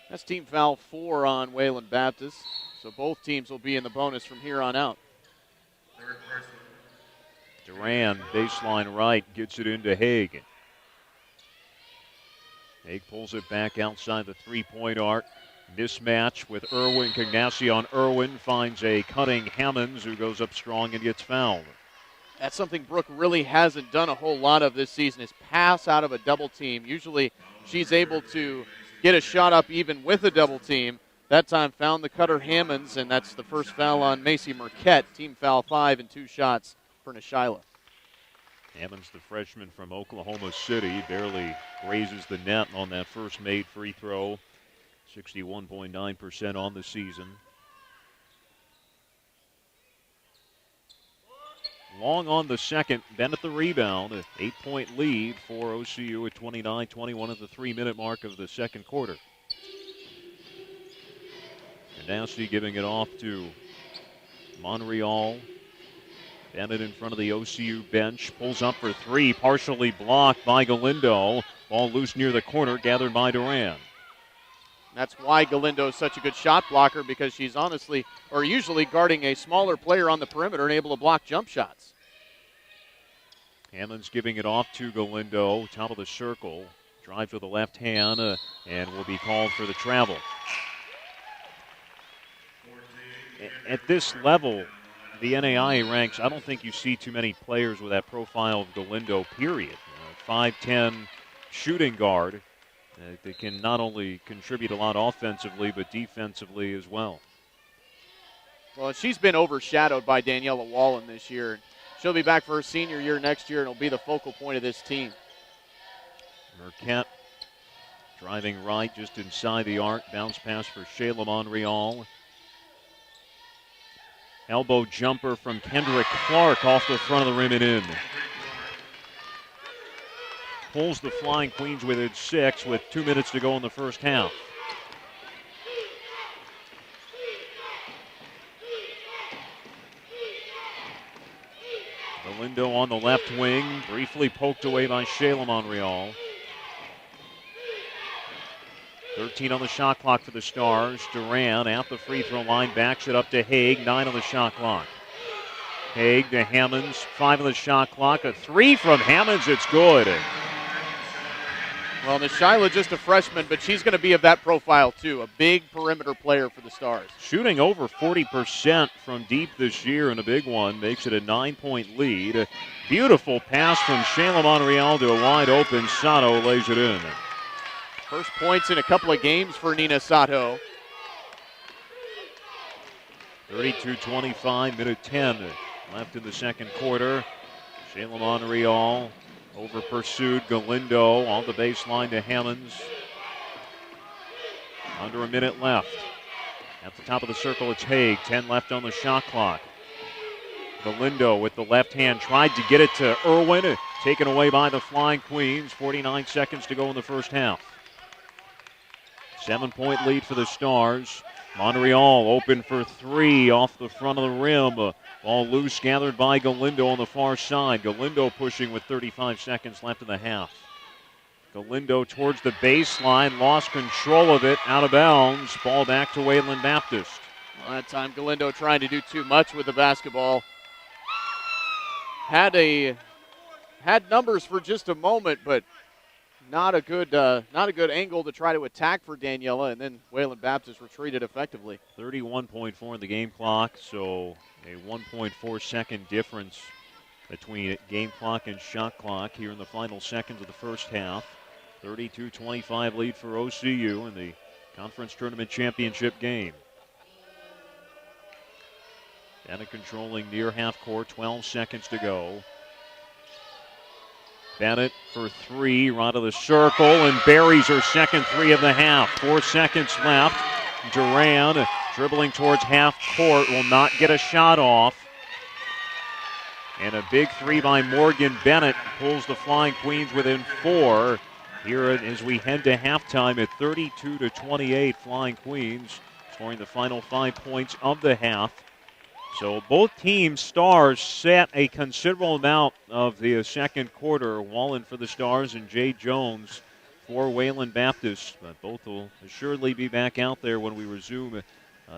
That's team foul 4 on Wayland Baptist. So both teams will be in the bonus from here on out. Duran, baseline right, gets it into Haig. Haig pulls it back outside the 3-point arc. Mismatch with Irwin. Cagnassi on Irwin, finds a cutting Hammonds who goes up strong and gets fouled. That's something Brooke really hasn't done a whole lot of this season, is pass out of a double team. Usually she's able to get a shot up even with a double team. That time found the cutter Hammonds, and that's the first foul on Macy Marquette. Team foul 5 and 2 shots for Nishyla. Hammonds, the freshman from Oklahoma City, barely grazes the net on that first made free throw. 61.9% on the season. Long on the second, Bennett the rebound. An 8-point lead for OCU at 29-21 at the 3-minute mark of the second quarter. Cagnassi giving it off to Monreal. Bennett in front of the OCU bench. Pulls up for 3, partially blocked by Galindo. Ball loose near the corner, gathered by Duran. That's why Galindo is such a good shot blocker, because she's usually guarding a smaller player on the perimeter and able to block jump shots. Hammonds giving it off to Galindo, top of the circle. Drives with the left hand and will be called for the travel. At this level, the NAIA ranks, I don't think you see too many players with that profile of Galindo, period. 5'10" shooting guard. They can not only contribute a lot offensively, but defensively as well. Well, she's been overshadowed by Daniela Wallen this year. She'll be back for her senior year next year and will be the focal point of this team. Marquette driving right just inside the arc. Bounce pass for Shayla Monreal. Elbow jumper from Kendrick Clark off the front of the rim and in. Pulls the Flying Queens within 6 with 2 minutes to go in the first half. Galindo on the left wing, briefly poked away by Shayla Monreal. 13 on the shot clock for the Stars. Duran at the free throw line, backs it up to Haig, 9 on the shot clock. Haig to Hammonds, 5 on the shot clock. A 3 from Hammonds, it's good. Well, Nishyla just a freshman, but she's going to be of that profile too. A big perimeter player for the Stars. Shooting over 40% from deep this year, and a big one makes it a 9-point lead. A beautiful pass from Shayla Monreal to a wide open Sato, lays it in. First points in a couple of games for Nina Sato. 32-25, minute 10 left in the second quarter. Shayla Monreal over pursued. Galindo on the baseline to Hammonds. Under a minute left. At the top of the circle, it's Haig. 10 left on the shot clock. Galindo with the left hand tried to get it to Irwin. Taken away by the Flying Queens. 49 seconds to go in the first half. 7-point lead for the Stars. Monreal open for 3 off the front of the rim. Ball loose, gathered by Galindo on the far side. Galindo pushing with 35 seconds left in the half. Galindo towards the baseline, lost control of it, out of bounds. Ball back to Wayland Baptist. Well, that time Galindo trying to do too much with the basketball. Had numbers for just a moment, but not a good angle to try to attack for Daniela, and then Wayland Baptist retreated effectively. 31.4 in the game clock, so a 1.4 second difference between game clock and shot clock here in the final seconds of the first half. 32-25 lead for OCU in the conference tournament championship game. Bennett controlling near half court, 12 seconds to go. Bennett for 3, right of the circle, and buries her second 3 of the half. 4 seconds left. Duran dribbling towards half court, will not get a shot off. And a big 3 by Morgan Bennett pulls the Flying Queens within 4. Here as we head to halftime at 32-28, Flying Queens scoring the final 5 points of the half. So both teams' Stars set a considerable amount of the second quarter. Wallen for the Stars and Jay Jones for Wayland Baptist. But both will assuredly be back out there when we resume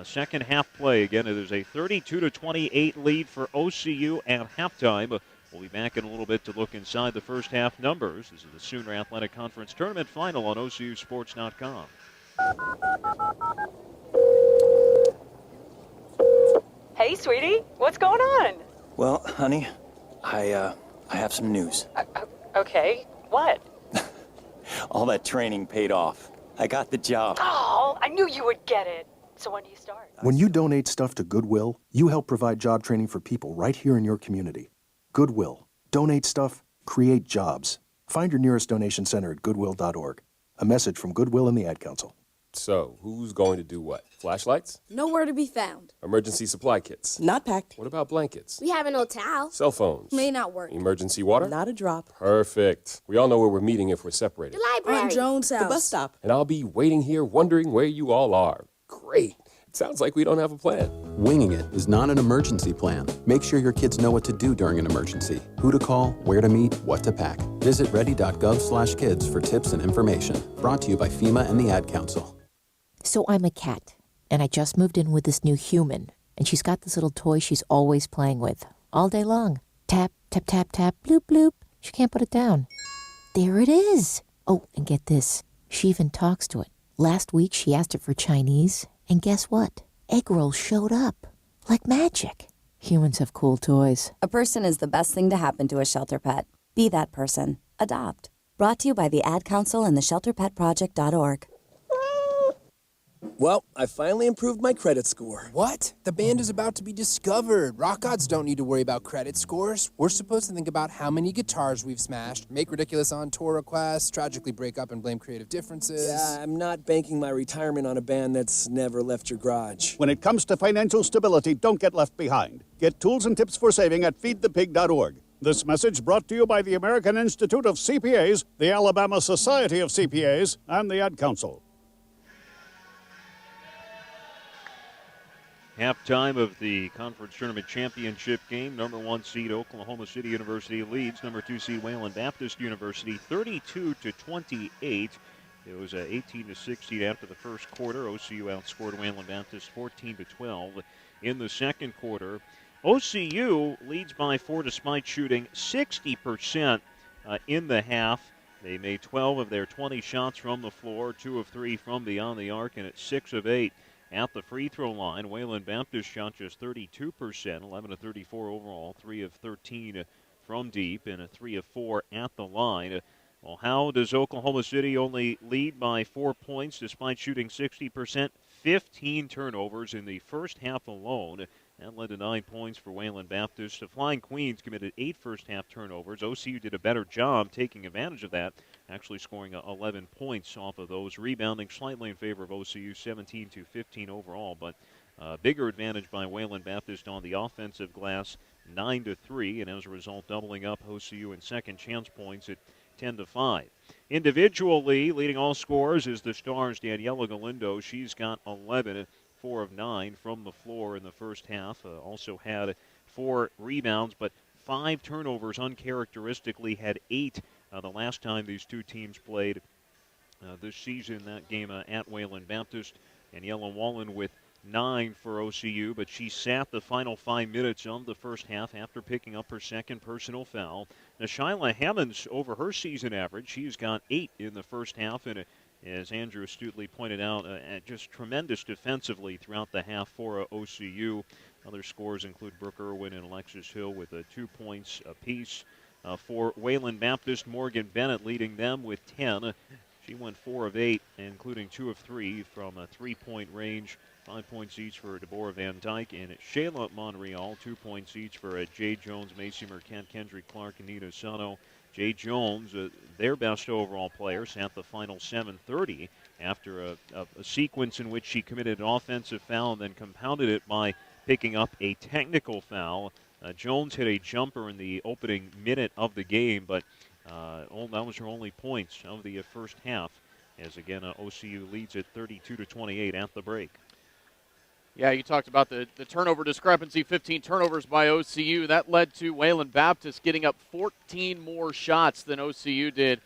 second half play. Again, it is a 32-28 lead for OCU at halftime. We'll be back in a little bit to look inside the first half numbers. This is the Sooner Athletic Conference Tournament final on OCUSports.com. Hey, sweetie, what's going on? Well, honey, I have some news. Okay, what? All that training paid off. I got the job. Oh, I knew you would get it. So when do you start? When you donate stuff to Goodwill, you help provide job training for people right here in your community. Goodwill. Donate stuff, create jobs. Find your nearest donation center at goodwill.org. A message from Goodwill and the Ad Council. So, who's going to do what? Flashlights? Nowhere to be found. Emergency supply kits? Not packed. What about blankets? We have an old towel. Cell phones? May not work. Emergency water? Not a drop. Perfect. We all know where we're meeting if we're separated. The library. On Jones' house. The bus stop. And I'll be waiting here wondering where you all are. Great. It sounds like we don't have a plan. Winging it is not an emergency plan. Make sure your kids know what to do during an emergency. Who to call, where to meet, what to pack. Visit ready.gov/kids for tips and information. Brought to you by FEMA and the Ad Council. So I'm a cat, and I just moved in with this new human, and she's got this little toy she's always playing with, all day long. Tap, tap, tap, tap, bloop, bloop. She can't put it down. There it is. Oh, and get this. She even talks to it. Last week, she asked it for Chinese, and guess what? Egg rolls showed up. Like magic. Humans have cool toys. A person is the best thing to happen to a shelter pet. Be that person. Adopt. Brought to you by the Ad Council and the ShelterPetProject.org. Well, I finally improved my credit score. What? The band is about to be discovered. Rock gods don't need to worry about credit scores. We're supposed to think about how many guitars we've smashed, make ridiculous on-tour requests, tragically break up and blame creative differences. Yeah, I'm not banking my retirement on a band that's never left your garage. When it comes to financial stability, don't get left behind. Get tools and tips for saving at feedthepig.org. This message brought to you by the American Institute of CPAs, the Alabama Society of CPAs, and the Ad Council. Halftime of the Conference Tournament Championship game. Number 1 seed Oklahoma City University leads number 2 seed Wayland Baptist University 32-28. It was 18-16 after the first quarter. OCU outscored Wayland Baptist 14-12 in the second quarter. OCU leads by 4 despite shooting 60% in the half. They made 12 of their 20 shots from the floor, 2 of 3 from beyond the arc, and it's 6 of 8 at the free throw line. Wayland Baptist shot just 32%, 11 of 34 overall, 3 of 13 from deep, and a 3 of 4 at the line. Well, how does Oklahoma City only lead by 4 points despite shooting 60%? 15 turnovers in the first half alone. That led to 9 points for Wayland Baptist. The Flying Queens committed 8 first-half turnovers. OCU did a better job taking advantage of that, actually scoring 11 points off of those, rebounding slightly in favor of OCU, 17-15 overall, but bigger advantage by Wayland Baptist on the offensive glass, 9-3, and as a result, doubling up OCU in second chance points at 10-5. Individually, leading all scorers is the Stars' Daniela Galindo. She's got 11, 4 of 9 from the floor in the first half. Also had 4 rebounds, but 5 turnovers uncharacteristically, had 8 the last time these two teams played this season. That game at Wayland Baptist. And Daniela Wallen with 9 for OCU, but she sat the final 5 minutes of the first half after picking up her second personal foul. Nashyla Hammonds over her season average. She's got 8 in the first half, and as Andrew astutely pointed out, just tremendous defensively throughout the half for OCU. Other scores include Brooke Irwin and Alexis Hill with 2 points apiece. For Wayland Baptist, Morgan Bennett leading them with 10. She went 4 of 8, including 2 of 3 from a 3-point range. 5 points each for Deborah Van Dyke and Shayla Monreal. 2 points each for Jay Jones, Macy Mercant, Kendrick Clark, and Nina Sano. Jay Jones, their best overall player, sat the final 7:30 after a sequence in which she committed an offensive foul and then compounded it by picking up a technical foul. Jones hit a jumper in the opening minute of the game, but that was her only points of the first half, as again OCU leads at 32-28 at the break. Yeah, you talked about the turnover discrepancy, 15 turnovers by OCU. That led to Wayland Baptist getting up 14 more shots than OCU did.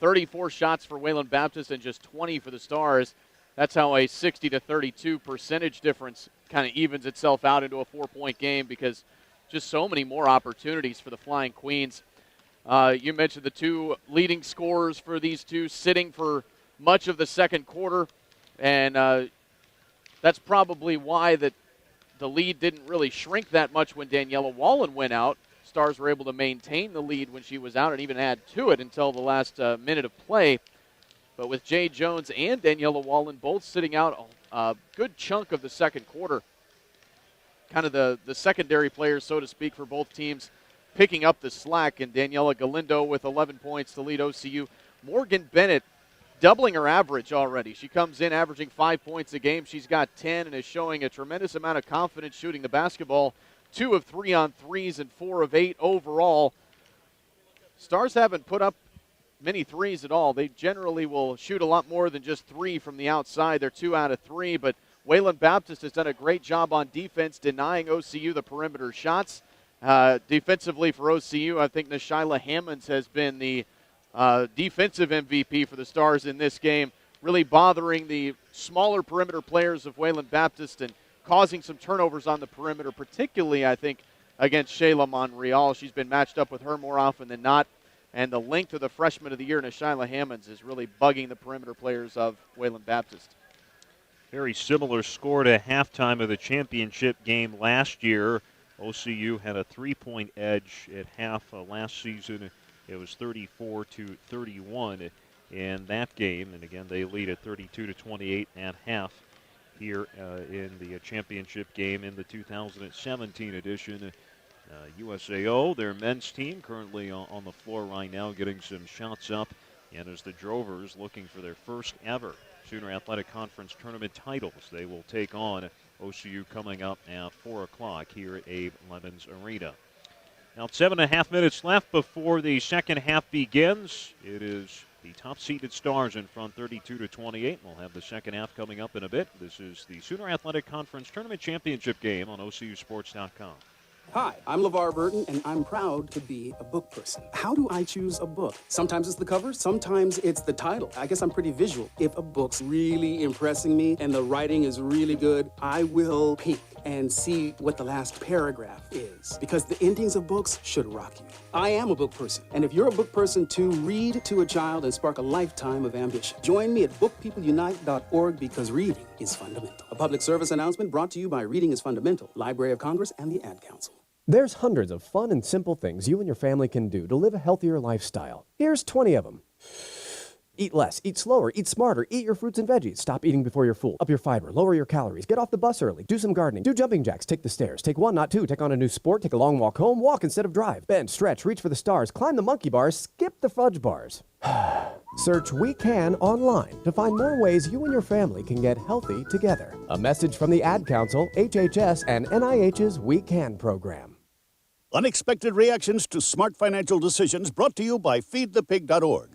34 shots for Wayland Baptist and just 20 for the Stars. That's how a 60-32 percentage difference kind of evens itself out into a 4-point game, because just so many more opportunities for the Flying Queens. You mentioned the 2 leading scorers for these two sitting for much of the second quarter, and that's probably why the lead didn't really shrink that much when Daniela Wallen went out. Stars were able to maintain the lead when she was out and even add to it until the last minute of play. But with Jay Jones and Daniela Wallen both sitting out a good chunk of the second quarter, kind of the secondary players, so to speak, for both teams picking up the slack, and Daniela Galindo with 11 points to lead OCU. Morgan Bennett doubling her average already. She comes in averaging 5 points a game. She's got 10 and is showing a tremendous amount of confidence shooting the basketball. 2 of 3 on threes and 4 of 8 overall. Stars haven't put up many threes at all. They generally will shoot a lot more than just 3 from the outside. They're 2 out of 3, but Wayland Baptist has done a great job on defense, denying OCU the perimeter shots. Defensively for OCU, I think Nashyla Hammonds has been the defensive MVP for the Stars in this game, really bothering the smaller perimeter players of Wayland Baptist and causing some turnovers on the perimeter, particularly, I think, against Shayla Monreal. She's been matched up with her more often than not, and the length of the freshman of the year, Nashyla Hammonds, is really bugging the perimeter players of Wayland Baptist. Very similar score to halftime of the championship game last year. OCU had a 3-point edge at half last season. It was 34-31 in that game, and again they lead at 32-28 at half here in the championship game in the 2017 edition. USAO, their men's team, currently on the floor right now getting some shots up. And as the Drovers looking for their first ever Sooner Athletic Conference Tournament titles, they will take on OCU coming up at 4 o'clock here at Abe Lemons Arena. Now 7.5 minutes left before the second half begins. It is the top-seeded Stars in front 32-28. We'll have the second half coming up in a bit. This is the Sooner Athletic Conference Tournament Championship game on OCUSports.com. Hi, I'm LeVar Burton, and I'm proud to be a book person. How do I choose a book? Sometimes it's the cover, sometimes it's the title. I guess I'm pretty visual. If a book's really impressing me and the writing is really good, I will peek and see what the last paragraph is, because the endings of books should rock you. I am a book person, and if you're a book person too, read to a child and spark a lifetime of ambition. Join me at bookpeopleunite.org, because reading is fundamental. A public service announcement brought to you by Reading is Fundamental, Library of Congress, and the Ad Council. There's hundreds of fun and simple things you and your family can do to live a healthier lifestyle. Here's 20 of them. Eat less, eat slower, eat smarter, eat your fruits and veggies. Stop eating before you're full. Up your fiber, lower your calories, get off the bus early, do some gardening, do jumping jacks, take the stairs, take one, not two, take on a new sport, take a long walk home, walk instead of drive, bend, stretch, reach for the stars, climb the monkey bars, skip the fudge bars. Search We Can online to find more ways you and your family can get healthy together. A message from the Ad Council, HHS, and NIH's We Can program. Unexpected reactions to smart financial decisions brought to you by feedthepig.org.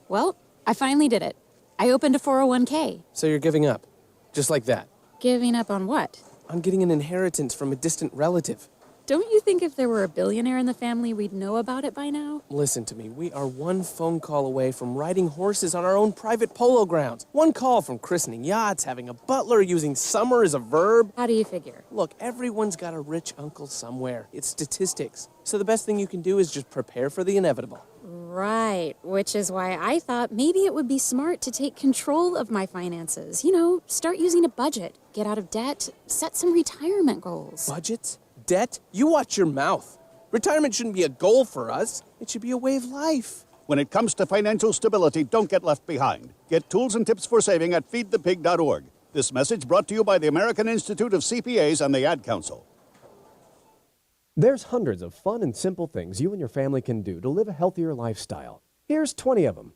Well, I finally did it. I opened a 401k. So you're giving up? Just like that? Giving up on what? On getting an inheritance from a distant relative. Don't you think if there were a billionaire in the family, we'd know about it by now? Listen to me. We are one phone call away from riding horses on our own private polo grounds. One call from christening yachts, having a butler, using summer as a verb. How do you figure? Look, everyone's got a rich uncle somewhere. It's statistics. So the best thing you can do is just prepare for the inevitable. Right, which is why I thought maybe it would be smart to take control of my finances. You know, start using a budget, get out of debt, set some retirement goals. Budgets? Debt? You watch your mouth. Retirement shouldn't be a goal for us. It should be a way of life. When it comes to financial stability, don't get left behind. Get tools and tips for saving at feedthepig.org. This message brought to you by the American Institute of CPAs and the Ad Council. There's hundreds of fun and simple things you and your family can do to live a healthier lifestyle. Here's 20 of them.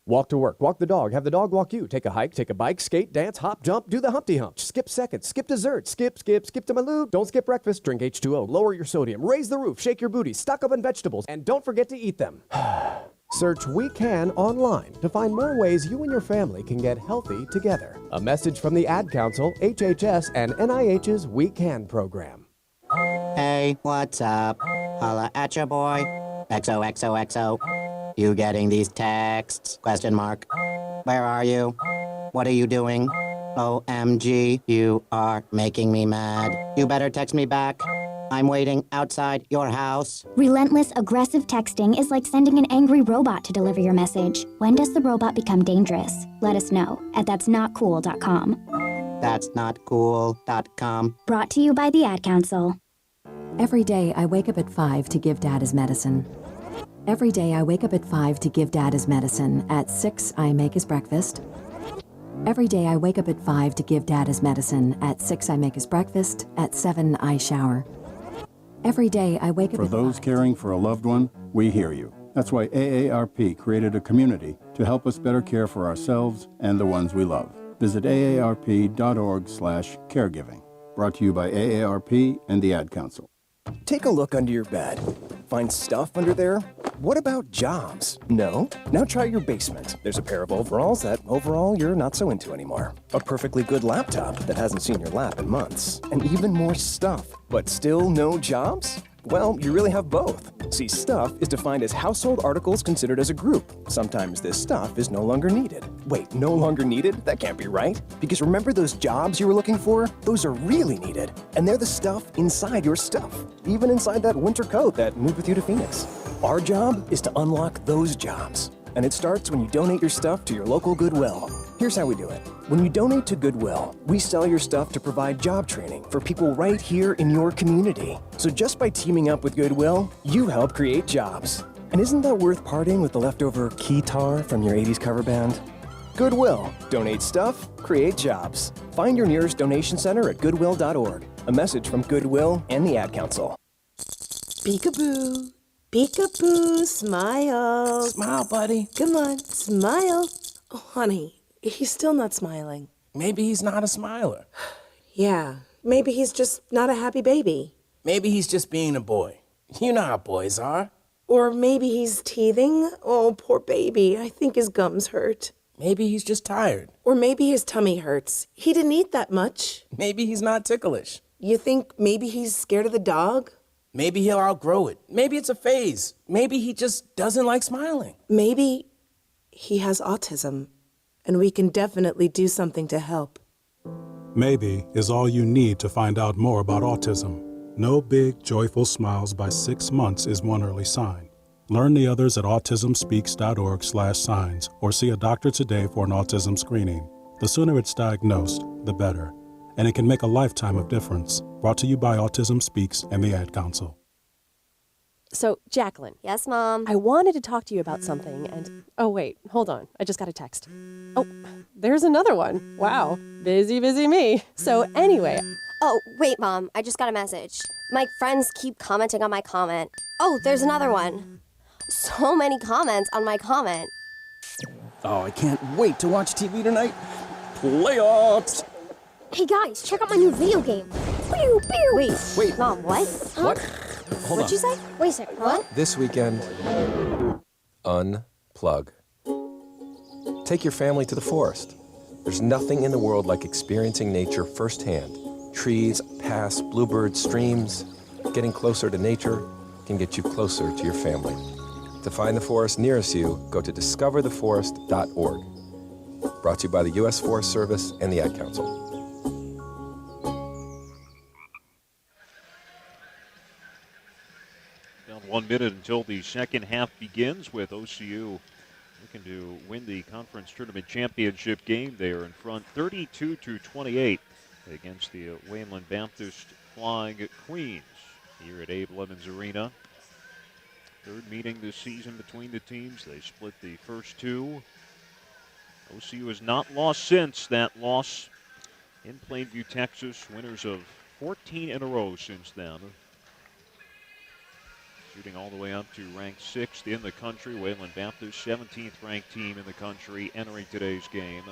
Walk to work, walk the dog, have the dog walk you, take a hike, take a bike, skate, dance, hop, jump, do the Humpty Hump, skip seconds, skip dessert, skip to my loo, don't skip breakfast, drink H2O, lower your sodium, raise the roof, shake your booty, stock up on vegetables, and don't forget to eat them. Search We Can online to find more ways you and your family can get healthy together. A message from the Ad Council, HHS, and NIH's We Can program. Hey, what's up? Holla at ya, boy. XOXOXO. You getting these texts? Question mark. Where are you? What are you doing? OMG, you are making me mad. You better text me back. I'm waiting outside your house. Relentless, aggressive texting is like sending an angry robot to deliver your message. When does the robot become dangerous? Let us know at that'snotcool.com. That'snotcool.com. Brought to you by the Ad Council. Every day I wake up at 5 to give Dad his medicine. Every day I wake up at 5 to give Dad his medicine. At 6 I make his breakfast. Every day I wake up at 5 to give Dad his medicine. At 6 I make his breakfast. At 7 I shower. Every day I wake up For at those caring for a loved one, we hear you. That's why AARP created a community to help us better care for ourselves and the ones we love. Visit aarp.org/caregiving. Brought to you by AARP and the Ad Council. Take a look under your bed. Find stuff under there? What about jobs? No? Now try your basement. There's a pair of overalls that overall you're not so into anymore. A perfectly good laptop that hasn't seen your lap in months. And even more stuff. But still no jobs? Well, you really have both. See, stuff is defined as household articles considered as a group. Sometimes this stuff is no longer needed. Wait, no longer needed? That can't be right. Because remember those jobs you were looking for? Those are really needed. And they're the stuff inside your stuff. Even inside that winter coat that moved with you to Phoenix. Our job is to unlock those jobs. And it starts when you donate your stuff to your local Goodwill. Here's how we do it. When you donate to Goodwill, we sell your stuff to provide job training for people right here in your community. So just by teaming up with Goodwill, you help create jobs. And isn't that worth parting with the leftover keytar from your 80s cover band? Goodwill. Donate stuff, create jobs. Find your nearest donation center at goodwill.org. A message from Goodwill and the Ad Council. Peekaboo. Peekaboo. Smile. Smile, buddy. Come on, smile. Oh, honey, he's still not smiling. Maybe he's not a smiler. Yeah, maybe he's just not a happy baby. Maybe he's just being a boy. You know how boys are. Or maybe he's teething. Oh, poor baby. I think his gums hurt. Maybe he's just tired. Or maybe his tummy hurts. He didn't eat that much. Maybe he's not ticklish. You think maybe he's scared of the dog? Maybe he'll outgrow it. Maybe it's a phase. Maybe he just doesn't like smiling. Maybe he has autism, and we can definitely do something to help. Maybe is all you need to find out more about autism. No big, joyful smiles by 6 months is one early sign. Learn the others at autismspeaks.org/signs or see a doctor today for an autism screening. The sooner it's diagnosed, the better. And it can make a lifetime of difference. Brought to you by Autism Speaks and the Ad Council. So, Jacqueline. Yes, Mom? I wanted to talk to you about something and... Oh, wait. Hold on. I just got a text. Oh, there's another one. Wow. Busy, busy me. So, anyway... Oh, wait, Mom. I just got a message. My friends keep commenting on my comment. Oh, there's another one. So many comments on my comment. Oh, I can't wait to watch TV tonight. Playoffs! Hey, guys, check out my new video game. Pew, pew. Wait, Mom, what? Huh? What? Hold What'd you say? Wait a second, what? This weekend, unplug. Take your family to the forest. There's nothing in the world like experiencing nature firsthand. Trees, paths, bluebirds, streams. Getting closer to nature can get you closer to your family. To find the forest nearest you, go to discovertheforest.org. Brought to you by the U.S. Forest Service and the Ad Council. Down 1 minute until the second half begins with OCU looking to win the conference tournament championship game. They are in front 32-28 against the Wayland Baptist Flying Queens here at Abe Lemons Arena. Third meeting this season between the teams. They split the first two. OCU has not lost since that loss in Plainview, Texas. Winners of 14 in a row since then. Shooting all the way up to ranked 6th in the country. Wayland Baptist, 17th ranked team in the country entering today's game.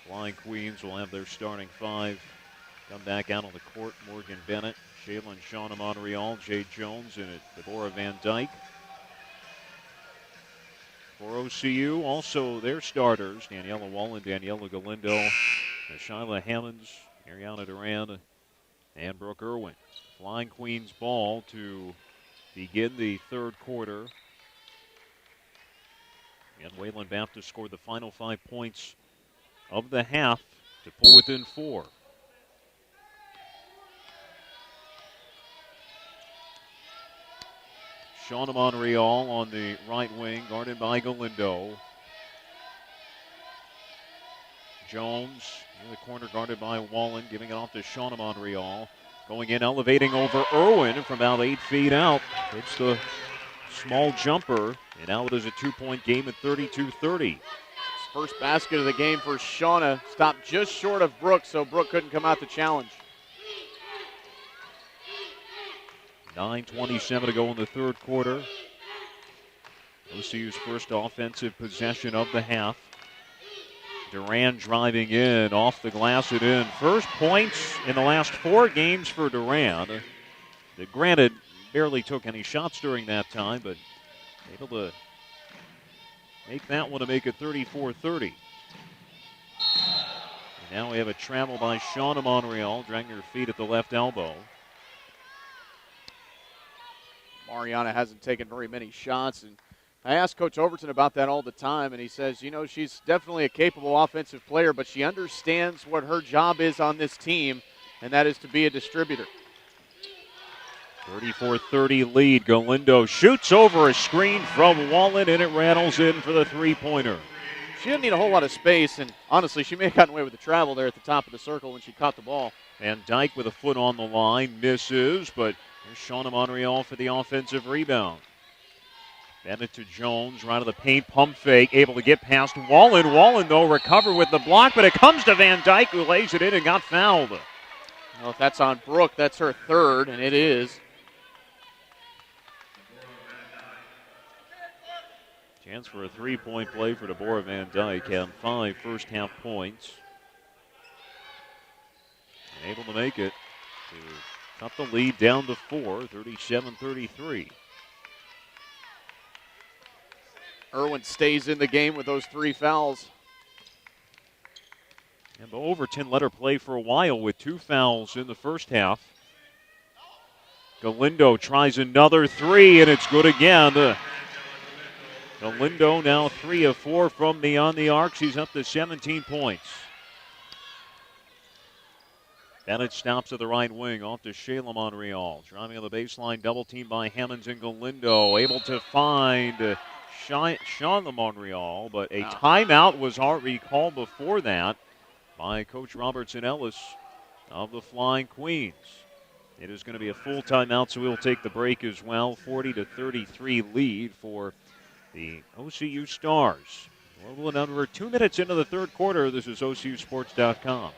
Flying Queens will have their starting 5 come back out on the court. Morgan Bennett, Shaylin Shauna Monreal, Jay Jones, and Deborah Van Dyke. For OCU, also their starters, Daniela Wallen, Daniela Galindo, Shyla Hammonds, Ariana Duran, and Brooke Irwin. Flying Queens ball to begin the third quarter. And Wayland Baptist scored the final 5 points of the half to pull within 4. Shauna Monreal on the right wing, guarded by Galindo. Jones in the corner, guarded by Wallen, giving it off to Shauna Monreal. Going in, elevating over Irwin from about 8 feet out. It's the small jumper, and now it is a 2-point game at 32-30. First basket of the game for Shauna. Stopped just short of Brooke, so Brooke couldn't come out to challenge. 9:27 to go in the third quarter. OCU's first offensive possession of the half. Duran driving in, off the glass and in. First points in the last 4 games for Duran. Granted, barely took any shots during that time, but able to make that one to make it 34-30. And now we have a travel by Shauna Monreal, dragging her feet at the left elbow. Mariana hasn't taken very many shots, and I ask Coach Overton about that all the time, and he says, you know, she's definitely a capable offensive player, but she understands what her job is on this team, and that is to be a distributor. 34-30 lead. Galindo shoots over a screen from Wallen, and it rattles in for the three-pointer. She didn't need a whole lot of space, and honestly, she may have gotten away with the travel there at the top of the circle when she caught the ball. And Dyke with a foot on the line, misses, but there's Shauna Monreal for the offensive rebound. Bennett to Jones, right of the paint, pump fake, able to get past Wallen. Wallen, though, recovered with the block, but it comes to Van Dyke, who lays it in and got fouled. Well, if that's on Brooke, that's her third, and it is. Chance for a three-point play for Deborah Van Dyke. Had 5 first-half points. And able to make it to cut the lead down to 4, 37-33. Irwin stays in the game with those 3 fouls. And Overton let her play for a while with 2 fouls in the first half. Galindo tries another 3, and it's good again. Galindo now 3 of 4 from beyond the arc. She's up to 17 points. Bennett stops at the right wing, off to Shayla Monreal. Driving on the baseline, double team by Hammonds and Galindo. Able to find Shawn Monreal, but a timeout was already called before that by Coach Robertson Ellis of the Flying Queens. It is going to be a full timeout, so we'll take the break as well. 40-33 lead for the OCU Stars. A little under 2 minutes into the third quarter. This is OCUsports.com.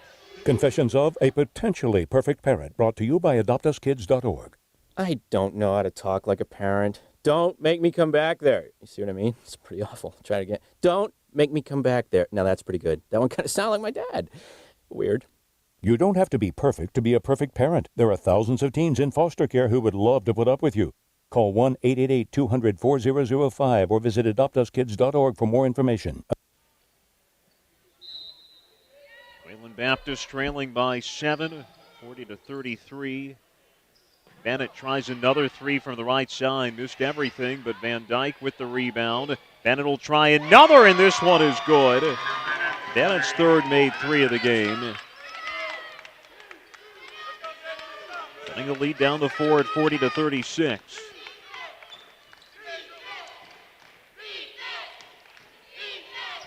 Confessions of a Potentially Perfect Parent, brought to you by AdoptUsKids.org. I don't know how to talk like a parent. Don't make me come back there. You see what I mean? It's pretty awful. Try it again. Don't make me come back there. Now that's pretty good. That one kind of sounded like my dad. Weird. You don't have to be perfect to be a perfect parent. There are thousands of teens in foster care who would love to put up with you. Call 1-888-200-4005 or visit AdoptUsKids.org for more information. Wayland Baptist trailing by 7, 40-33. Bennett tries another 3 from the right side. Missed everything, but Van Dyke with the rebound. Bennett will try another, and this one is good. Bennett's third made 3 of the game. Cutting the lead down to 4 at 40-36.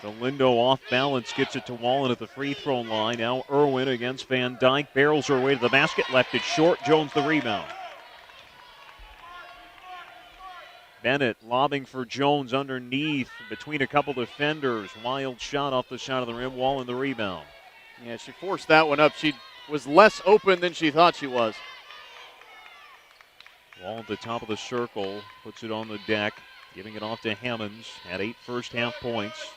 Galindo off balance, gets it to Wallen at the free throw line. Now Irwin against Van Dyke, barrels her way to the basket, left it short. Jones the rebound. Bennett lobbing for Jones underneath between a couple defenders. Wild shot off the side of the rim. Wallen the rebound. Yeah, she forced that one up. She was less open than she thought she was. Wall at the top of the circle, puts it on the deck, giving it off to Hammonds. Had 8 first half points.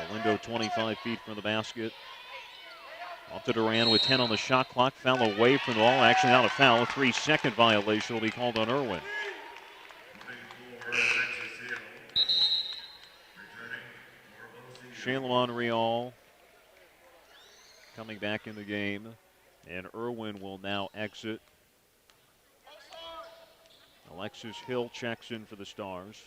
Galindo 25 feet from the basket. Off to Duran with 10 on the shot clock. Foul away from the ball. Actually not a foul. A 3-second violation will be called on Irwin. Shayla Monreal coming back in the game. And Irwin will now exit. Alexis Hill checks in for the Stars.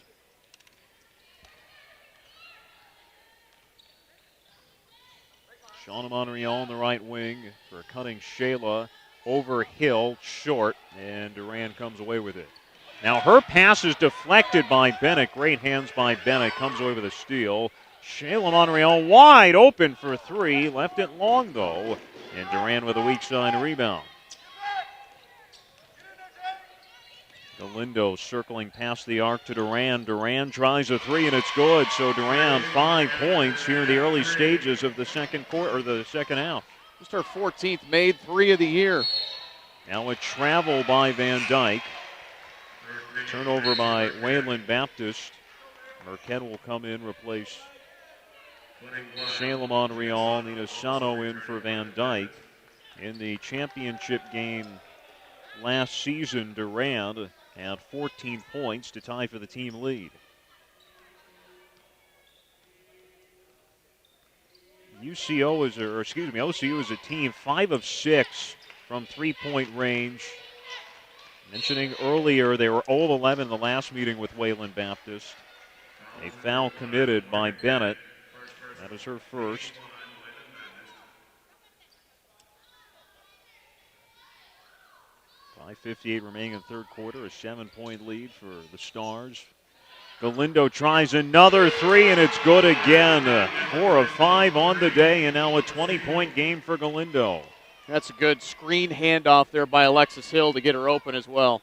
Shauna Monreal on the right wing for cutting Shayla over Hill, short, and Duran comes away with it. Now her pass is deflected by Bennett. Great hands by Bennett. Comes away with a steal. Shayla Monreal wide open for 3. Left it long, though. And Duran with a weak side rebound. Galindo circling past the arc to Duran. Duran tries a 3, and it's good. So Duran 5 points here in the early stages of the second quarter, or the second half. Just her 14th made 3 of the year. Now a travel by Van Dyke. Turnover by Wayland Baptist. Marquette will come in, replace Shayla Monreal. Nina Sano in for Van Dyke. In the championship game last season, Duran had 14 points to tie for the team lead. OCU is a team 5 of 6 from 3-point range. Mentioning earlier, they were 0 of 11 in the last meeting with Wayland Baptist. A foul committed by Bennett. That is her first. .58 remaining in the third quarter. A 7-point lead for the Stars. Galindo tries another 3, and it's good again. 4 of 5 on the day, and now a 20-point game for Galindo. That's a good screen handoff there by Alexis Hill to get her open as well.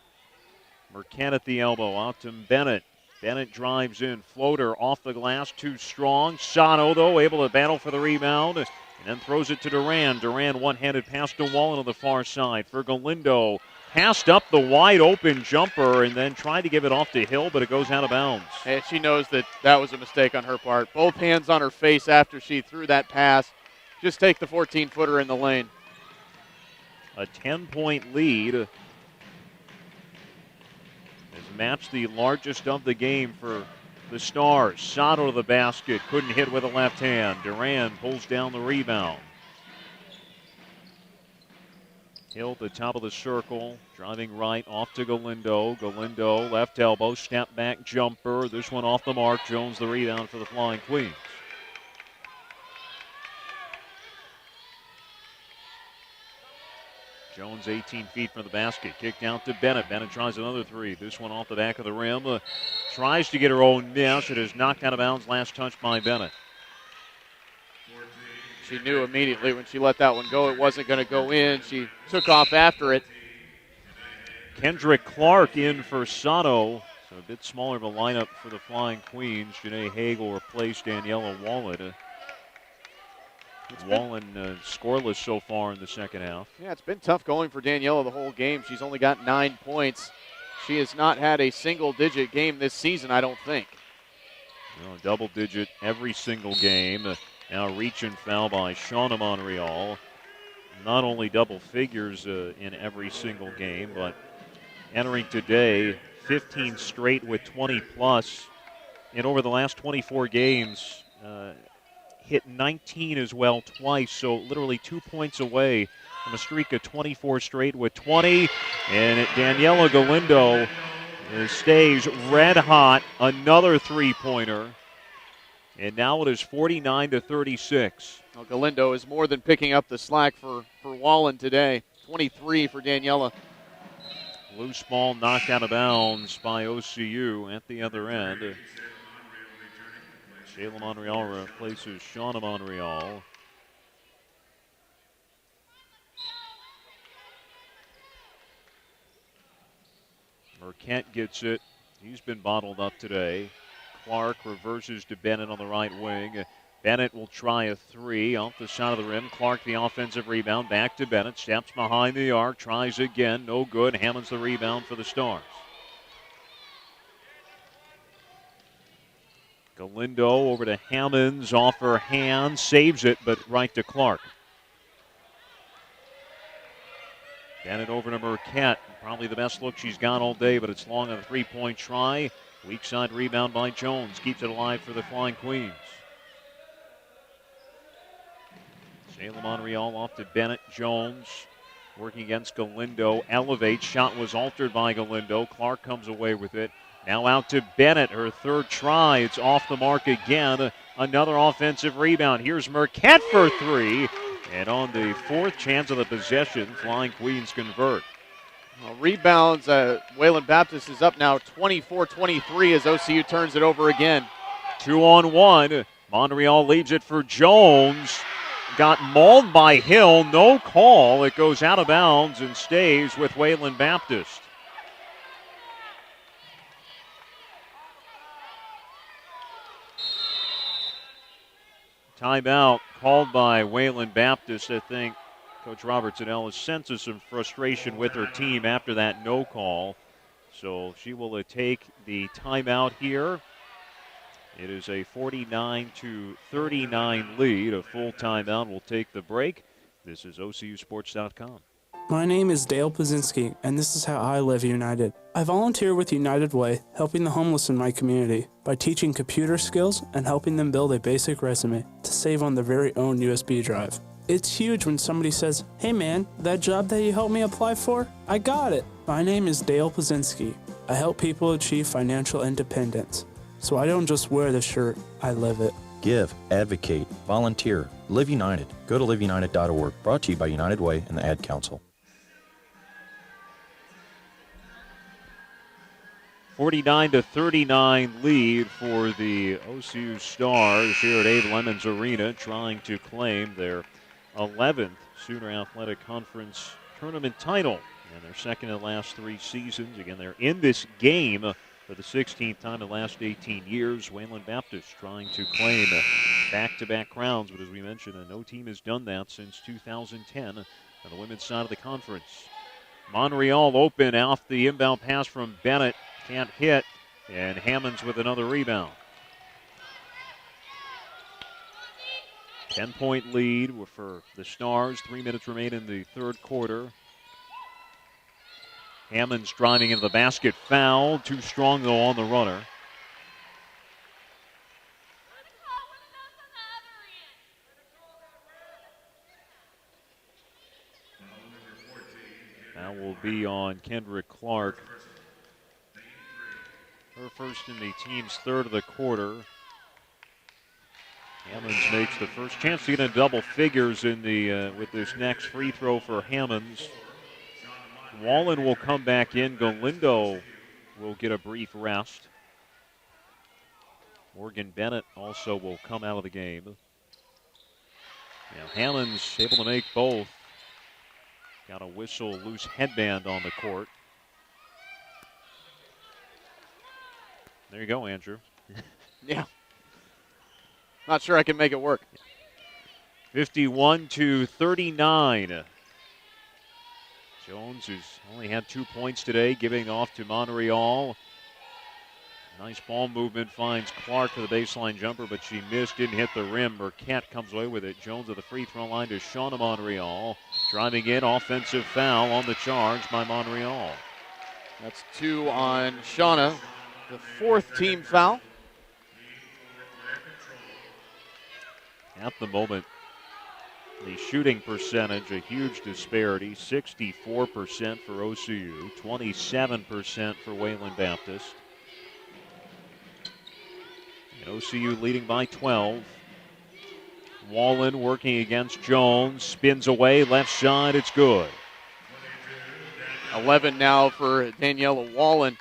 Mercat at the elbow, out to Bennett. Bennett drives in, floater off the glass, too strong. Sato, though, able to battle for the rebound, and then throws it to Duran. Duran one-handed pass to Wallen on the far side for Galindo. Passed up the wide open jumper and then tried to give it off to Hill, but it goes out of bounds. And she knows that that was a mistake on her part. Both hands on her face after she threw that pass. Just take the 14-footer in the lane. A 10-point lead has matched the largest of the game for the Stars. Sato to the basket, couldn't hit with a left hand. Duran pulls down the rebound. Hill at the top of the circle, driving right off to Galindo. Galindo, left elbow, step back jumper. This one off the mark. Jones the rebound for the Flying Queens. Jones 18 feet from the basket, kicked out to Bennett. Bennett tries another three. This one off the back of the rim. Tries to get her own miss. It is knocked out of bounds. Last touch by Bennett. She knew immediately when she let that one go it wasn't going to go in. She took off after it. Kendrick Clark in for Sato. So a bit smaller of a lineup for the Flying Queens. Janae Hagel replaced Daniela Wallen. Wallen scoreless so far in the second half. Yeah, it's been tough going for Daniela the whole game. She's only got 9 points. She has not had a single-digit game this season, I don't think. No, double-digit every single game. Now reach and foul by Shauna Monreal. Not only double figures in every single game, but entering today, 15 straight with 20-plus. And over the last 24 games, hit 19 as well twice, so literally 2 points away from a streak of 24 straight with 20. And Daniela Galindo stays red hot, another three-pointer. And now it is 49-36. Well, Galindo is more than picking up the slack for Wallen today. 23 for Daniela. Loose ball knocked out of bounds by OCU at the other end. Shayla Monreal replaces Shauna Monreal. Mercat gets it. He's been bottled up today. Clark reverses to Bennett on the right wing. Bennett will try a three off the side of the rim. Clark the offensive rebound. Back to Bennett. Steps behind the arc. Tries again. No good. Hammonds the rebound for the Stars. Galindo over to Hammonds. Off her hand. Saves it, but right to Clark. Bennett over to Mercat. Probably the best look she's got all day, but it's long on a three-point try. Weak side rebound by Jones. Keeps it alive for the Flying Queens. Shayla Monreal off to Bennett. Jones working against Galindo. Elevates. Shot was altered by Galindo. Clark comes away with it. Now out to Bennett. Her third try. It's off the mark again. Another offensive rebound. Here's Mercat for three. And on the fourth chance of the possession, Flying Queens convert. Rebounds, Wayland Baptist is up now 24-23 as OCU turns it over again. 2-on-1. Monreal leaves it for Jones. Got mauled by Hill. No call. It goes out of bounds and stays with Wayland Baptist. Timeout called by Wayland Baptist. I think Coach Robertson Ellis senses some frustration with her team after that no call. So she will take the timeout here. It is a 49-39 lead. A full timeout will take the break. This is OCUSports.com. My name is Dale Pazinski, and this is how I live United. I volunteer with United Way, helping the homeless in my community by teaching computer skills and helping them build a basic resume to save on their very own USB drive. It's huge when somebody says, "Hey man, that job that you helped me apply for, I got it." My name is Dale Pazinski. I help people achieve financial independence. So I don't just wear the shirt, I live it. Give, advocate, volunteer, Live United. Go to liveunited.org. Brought to you by United Way and the Ad Council. 49-39 lead for the OCU Stars here at Abe Lemons Arena, trying to claim their 11th Sooner Athletic Conference tournament title. And they're second in the last 3 seasons. Again, they're in this game for the 16th time in the last 18 years. Wayland Baptist trying to claim back-to-back crowns, but as we mentioned, no team has done that since 2010 on the women's side of the conference. Montreal open off the inbound pass from Bennett. Can't hit, and Hammonds with another rebound. 10-point lead for the Stars. 3 minutes remain in the third quarter. Hammonds driving into the basket, foul. Too strong, though, on the runner. That will be on Kendrick Clark. Her first in the team's third of the quarter. Hammonds makes the first chance to get in double figures in the with this next free throw for Hammonds. Wallen will come back in. Galindo will get a brief rest. Morgan Bennett also will come out of the game. Now Hammonds able to make both. Got a whistle, loose headband on the court. There you go, Andrew. Yeah. Not sure I can make it work. 51-39. Jones, who's only had 2 points today, giving off to Montreal. Nice ball movement, finds Clark for the baseline jumper, but she missed, didn't hit the rim. Burkett comes away with it. Jones at the free throw line to Shauna Montreal. Driving in, offensive foul on the charge by Montreal. That's 2 on Shauna, the 4th team foul. At the moment, the shooting percentage, a huge disparity, 64% for OCU, 27% for Wayland Baptist. And OCU leading by 12. Wallen working against Jones, spins away, left side, it's good. 11 now for Daniela Wallen.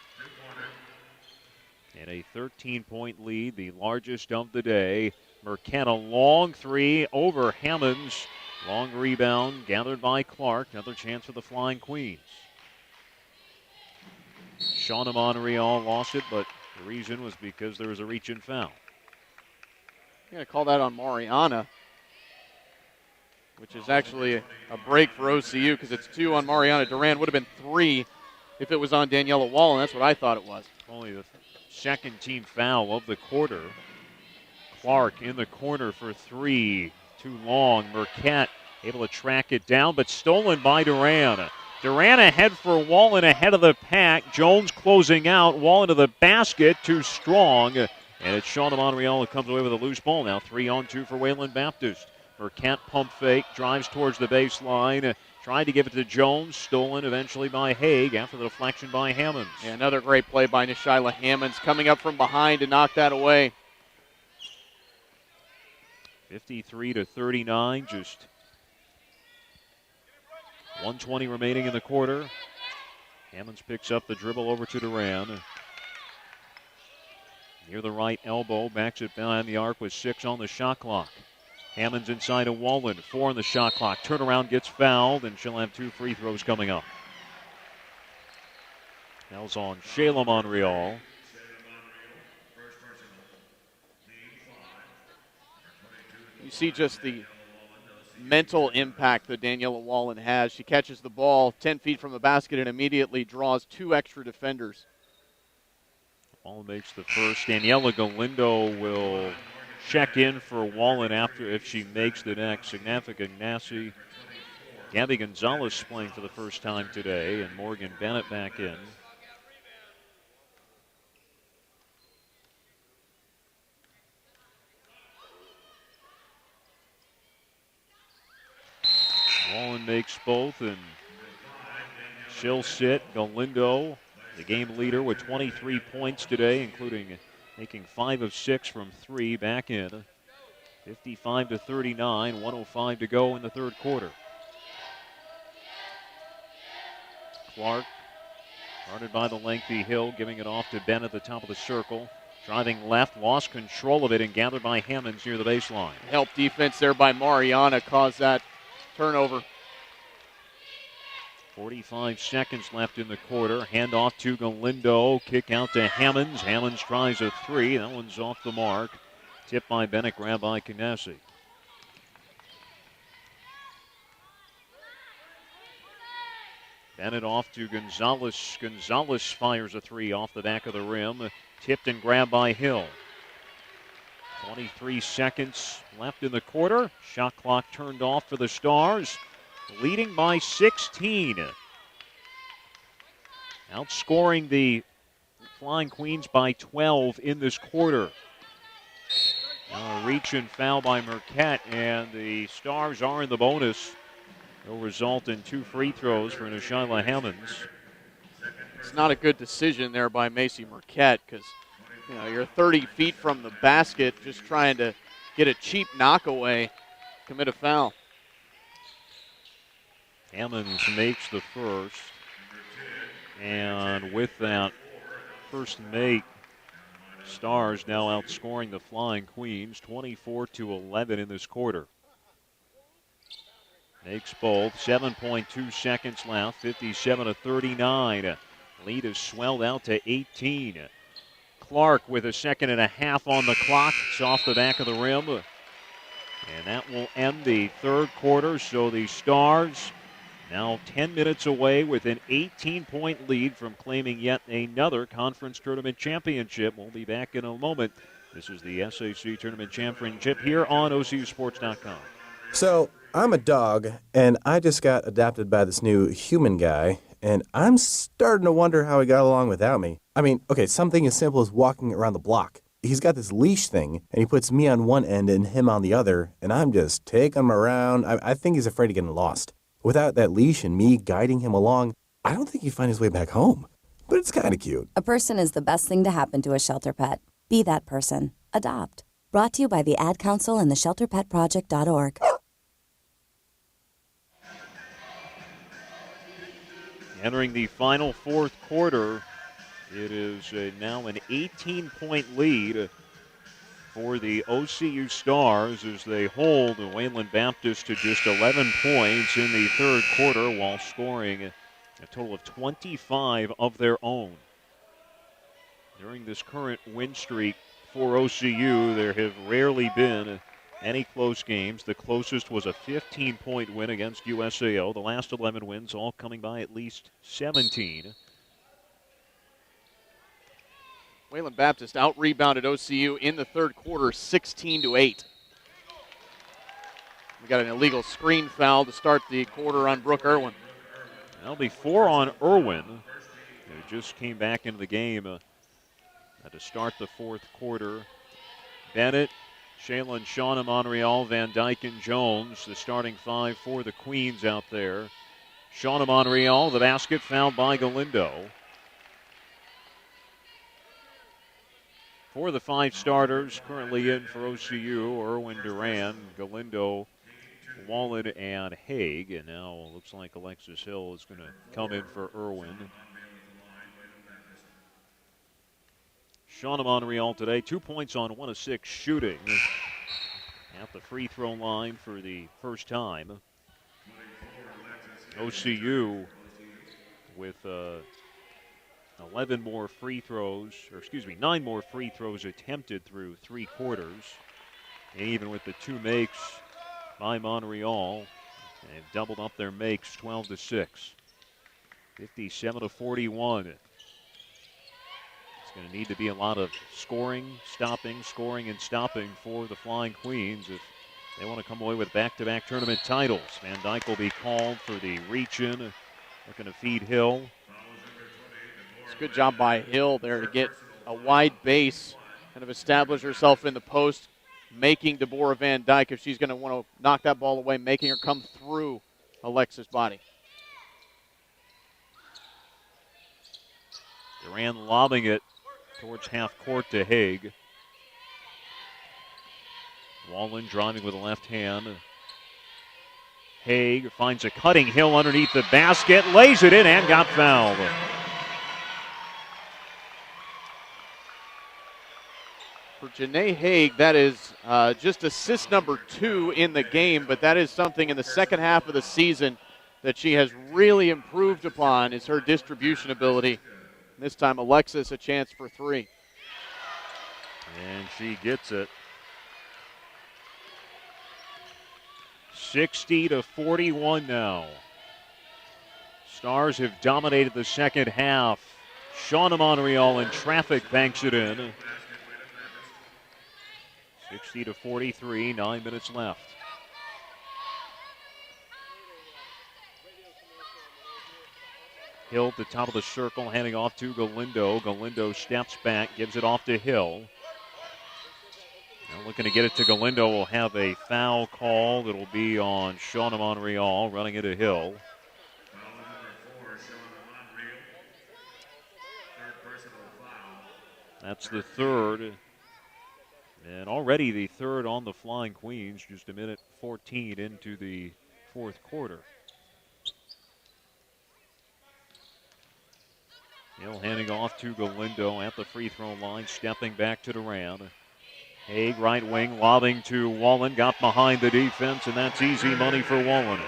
And a 13-point lead, the largest of the day. Mercant, a long three over Hammonds. Long rebound gathered by Clark. Another chance for the Flying Queens. Shauna Montreal lost it, but the reason was because there was a reach-in foul. I'm going to call that on Mariana, which is actually a break for OCU because it's 2 on Mariana Duran. Would have been 3 if it was on Daniela Wallen. That's what I thought it was. Only the second team foul of the quarter. Clark in the corner for 3. Too long. Mercant able to track it down, but stolen by Duran. Duran ahead for Wallen, ahead of the pack. Jones closing out. Wallen to the basket. Too strong. And it's Shauna Montreal who comes away with a loose ball. Now 3-on-2 for Wayland Baptist. Mercant pump fake. Drives towards the baseline. Tried to give it to Jones. Stolen eventually by Haig after the deflection by Hammonds. Yeah, another great play by Nishyla Hammonds coming up from behind to knock that away. 53-39, just 1:20 remaining in the quarter. Hammonds picks up the dribble over to Duran. Near the right elbow, backs it behind the arc with 6 on the shot clock. Hammonds inside of Wallen, 4 on the shot clock. Turnaround gets fouled, and she'll have 2 free throws coming up. Foul's on Shayla Montreal. You see just the mental impact that Daniela Wallen has. She catches the ball 10 feet from the basket and immediately draws 2 extra defenders. Wallen makes the first. Daniela Galindo will check in for Wallen after if she makes the next. Significant Ignasi. Gabby Gonzalez playing for the first time today, and Morgan Bennett back in. Wallen makes both, and she'll sit. Galindo, the game leader, with 23 points today, including making 5 of 6 from 3, back in. 55-39, 1:05 to go in the third quarter. Clark, guarded by the lengthy Hill, giving it off to Ben at the top of the circle. Driving left, lost control of it, and gathered by Hammonds near the baseline. Help defense there by Mariana caused that turnover. 45 seconds left in the quarter. Handoff to Galindo. Kick out to Hammonds. Hammonds tries a three. That one's off the mark. Tipped by Bennett, grabbed by Knessy. Bennett off to Gonzalez. Gonzalez fires a three off the back of the rim. Tipped and grabbed by Hill. 23 seconds left in the quarter. Shot clock turned off for the Stars. Leading by 16. Outscoring the Flying Queens by 12 in this quarter. Now a reach and foul by Marquette, and the Stars are in the bonus. It'll result in 2 free throws for Nishaila Hammonds. It's not a good decision there by Macy Marquette because you're 30 feet from the basket just trying to get a cheap knockaway, commit a foul. Hammonds makes the first, and with that first make, Stars now outscoring the Flying Queens 24-11 in this quarter. Makes both. 7.2 seconds left. 57-39. Lead is swelled out to 18. Clark with a second and a half on the clock. It's off the back of the rim. And that will end the third quarter. So the Stars now 10 minutes away with an 18-point lead from claiming yet another conference tournament championship. We'll be back in a moment. This is the SAC Tournament Championship here on OCUSports.com. So, I'm a dog, and I just got adopted by this new human guy, and I'm starting to wonder how he got along without me. I mean, okay, something as simple as walking around the block. He's got this leash thing, and he puts me on one end and him on the other, and I'm just taking him around. I think he's afraid of getting lost. Without that leash and me guiding him along, I don't think he'd find his way back home. But it's kind of cute. A person is the best thing to happen to a shelter pet. Be that person. Adopt. Brought to you by the Ad Council and the ShelterPetProject.org. Entering the final fourth quarter, it is now an 18-point lead for the OCU Stars as they hold the Wayland Baptist to just 11 points in the third quarter while scoring a total of 25 of their own. During this current win streak for OCU, there have rarely been any close games. The closest was a 15-point win against USAO. The last 11 wins all coming by at least 17. Wayland Baptist out-rebounded OCU in the third quarter, 16-8. We got an illegal screen foul to start the quarter on Brooke Irwin. That'll be 4 on Irwin, who just came back into the game to start the fourth quarter. Bennett, Shaylin, Shauna, Monreal, Van Dyke, and Jones, the starting 5 for the Queens out there. Shauna Monreal, the basket fouled by Galindo. For the 5 starters currently in for OCU, Irwin, Duran, Galindo, Wallen, and Haig. And now it looks like Alexis Hill is going to come in for Irwin. Shauna Monreal today, 2 points on 1 of 6 shooting at the free throw line for the first time. OCU with 9 more free throws attempted through 3 quarters. And even with the 2 makes by Monreal, they've doubled up their makes 12-6. 57-41. It's going to need to be a lot of scoring, scoring, and stopping for the Flying Queens if they want to come away with back-to-back tournament titles. Van Dyke will be called for the reach-in, looking to feed Hill. It's a good job by Hill there to get a wide base, kind of establish herself in the post, making Deborah Van Dyke, if she's going to want to knock that ball away, making her come through Alexis' body. Duran lobbing it towards half court to Haig. Wallen driving with the left hand. Haig finds a cutting Hill underneath the basket, lays it in, and got fouled. For Janae Haig, that is just assist number 2 in the game, but that is something in the second half of the season that she has really improved upon is her distribution ability. This time, Alexis a chance for three. And she gets it. 60-41 now. Stars have dominated the second half. Shauna Monreal in traffic banks it in. 60-43, 9 minutes left. Hill at the top of the circle, handing off to Galindo. Galindo steps back, gives it off to Hill. Now looking to get it to Galindo. Will have a foul call that'll be on Shauna Monreal, running it to Hill. That's the third. And already the third on the Flying Queens, just a minute 14 into the fourth quarter. Hill handing off to Galindo at the free throw line, stepping back to Duran. Haig, right wing, lobbing to Wallen, got behind the defense, and that's easy money for Wallen.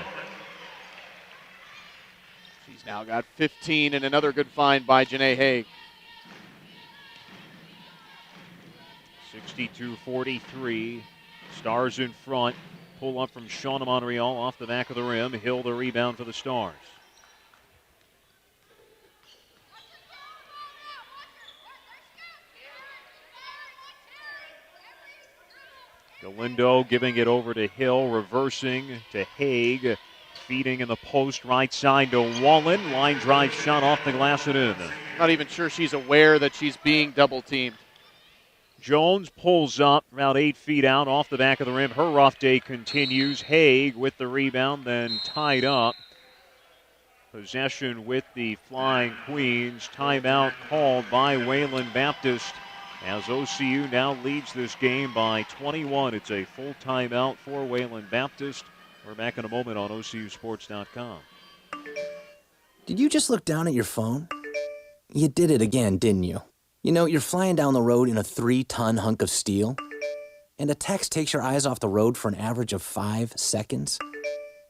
She's now got 15 and another good find by Janae Haig. 62-43. Stars in front. Pull up from Shauna Monreal off the back of the rim. Hill the rebound for the Stars. Galindo giving it over to Hill, reversing to Haig, feeding in the post right side to Wallen. Line drive shot off the glass and in. Not even sure she's aware that she's being double teamed. Jones pulls up about 8 feet out off the back of the rim. Her rough day continues. Haig with the rebound, then tied up. Possession with the Flying Queens. Timeout called by Wayland Baptist as OCU now leads this game by 21. It's a full timeout for Wayland Baptist. We're back in a moment on OCUsports.com. Did you just look down at your phone? You did it again, didn't you? You know, you're flying down the road in a 3-ton hunk of steel, and a text takes your eyes off the road for an average of 5 seconds.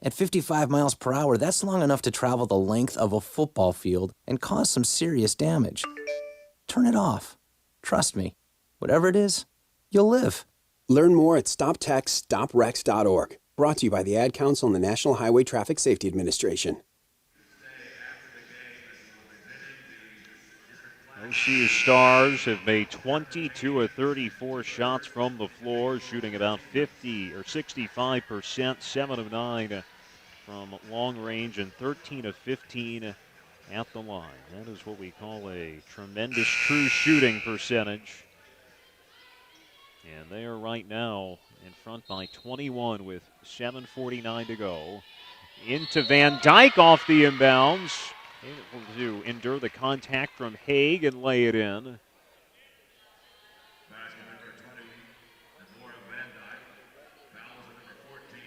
At 55 miles per hour, that's long enough to travel the length of a football field and cause some serious damage. Turn it off. Trust me, whatever it is, you'll live. Learn more at stoptextsstopwrecks.org. Brought to you by the Ad Council and the National Highway Traffic Safety Administration. OCU Stars have made 22 of 34 shots from the floor, shooting about 50 or 65%, 7 of 9 from long range, and 13 of 15 at the line. That is what we call a tremendous true shooting percentage. And they are right now in front by 21 with 7:49 to go. Into Van Dyke off the inbounds. Able to endure the contact from Haig and lay it in.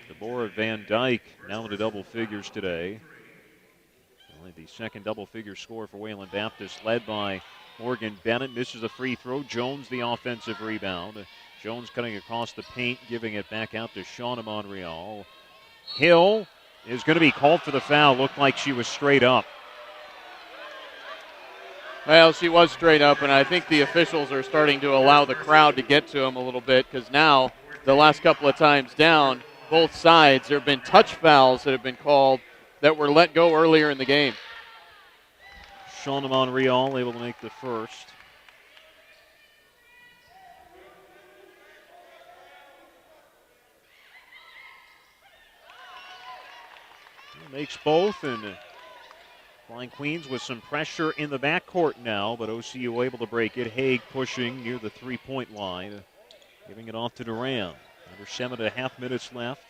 Deborah Van Dyke now into double figures today. Only the second double figure score for Wayland Baptist, led by Morgan Bennett. Misses a free throw. Jones the offensive rebound. Jones cutting across the paint, giving it back out to Shauna Monreal. Hill is going to be called for the foul. Looked like she was straight up. Well, she was straight up, and I think the officials are starting to allow the crowd to get to him a little bit, because now, the last couple of times down, both sides, there have been touch fouls that have been called that were let go earlier in the game. Shauna Monreal able to make the first. Makes both, and Flying Queens with some pressure in the backcourt now, but OCU able to break it. Haig pushing near the three-point line, giving it off to Duran. Under 7.5 minutes left,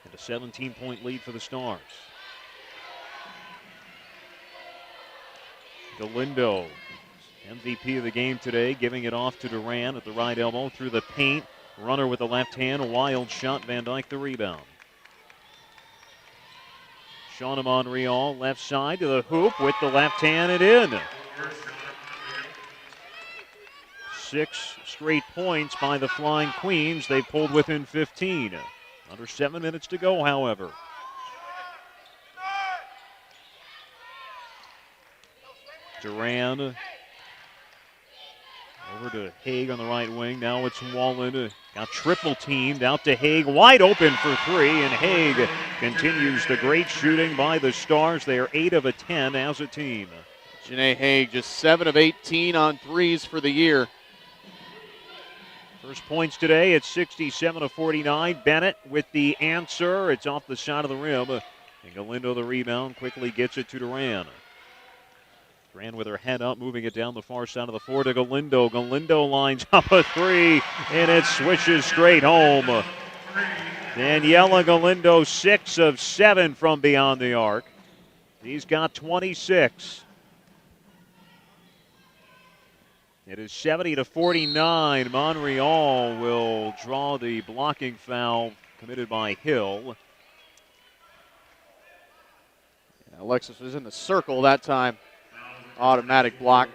and a 17-point lead for the Stars. Galindo, MVP of the game today, giving it off to Duran at the right elbow through the paint. Runner with the left hand, a wild shot. Van Dyke the rebound. Shauna Monreal, left side to the hoop with the left hand and in. 6 straight points by the Flying Queens. They pulled within 15. Under 7 minutes to go, however. Duran over to Haig on the right wing. Now it's Wallen. Got triple teamed out to Haig. Wide open for three, and Haig continues the great shooting by the Stars. They are 8 of 10 as a team. Janae Haig just 7 of 18 on threes for the year. First points today at 67-49. Bennett with the answer. It's off the side of the rim. And Galindo the rebound, quickly gets it to Duran. Duran with her head up, moving it down the far side of the floor to Galindo. Galindo lines up a three, and it swishes straight home. Daniela Galindo, 6 of 7 from beyond the arc. He's got 26. It is 70-49. Monreal will draw the blocking foul committed by Hill. Alexis was in the circle that time. Automatic block.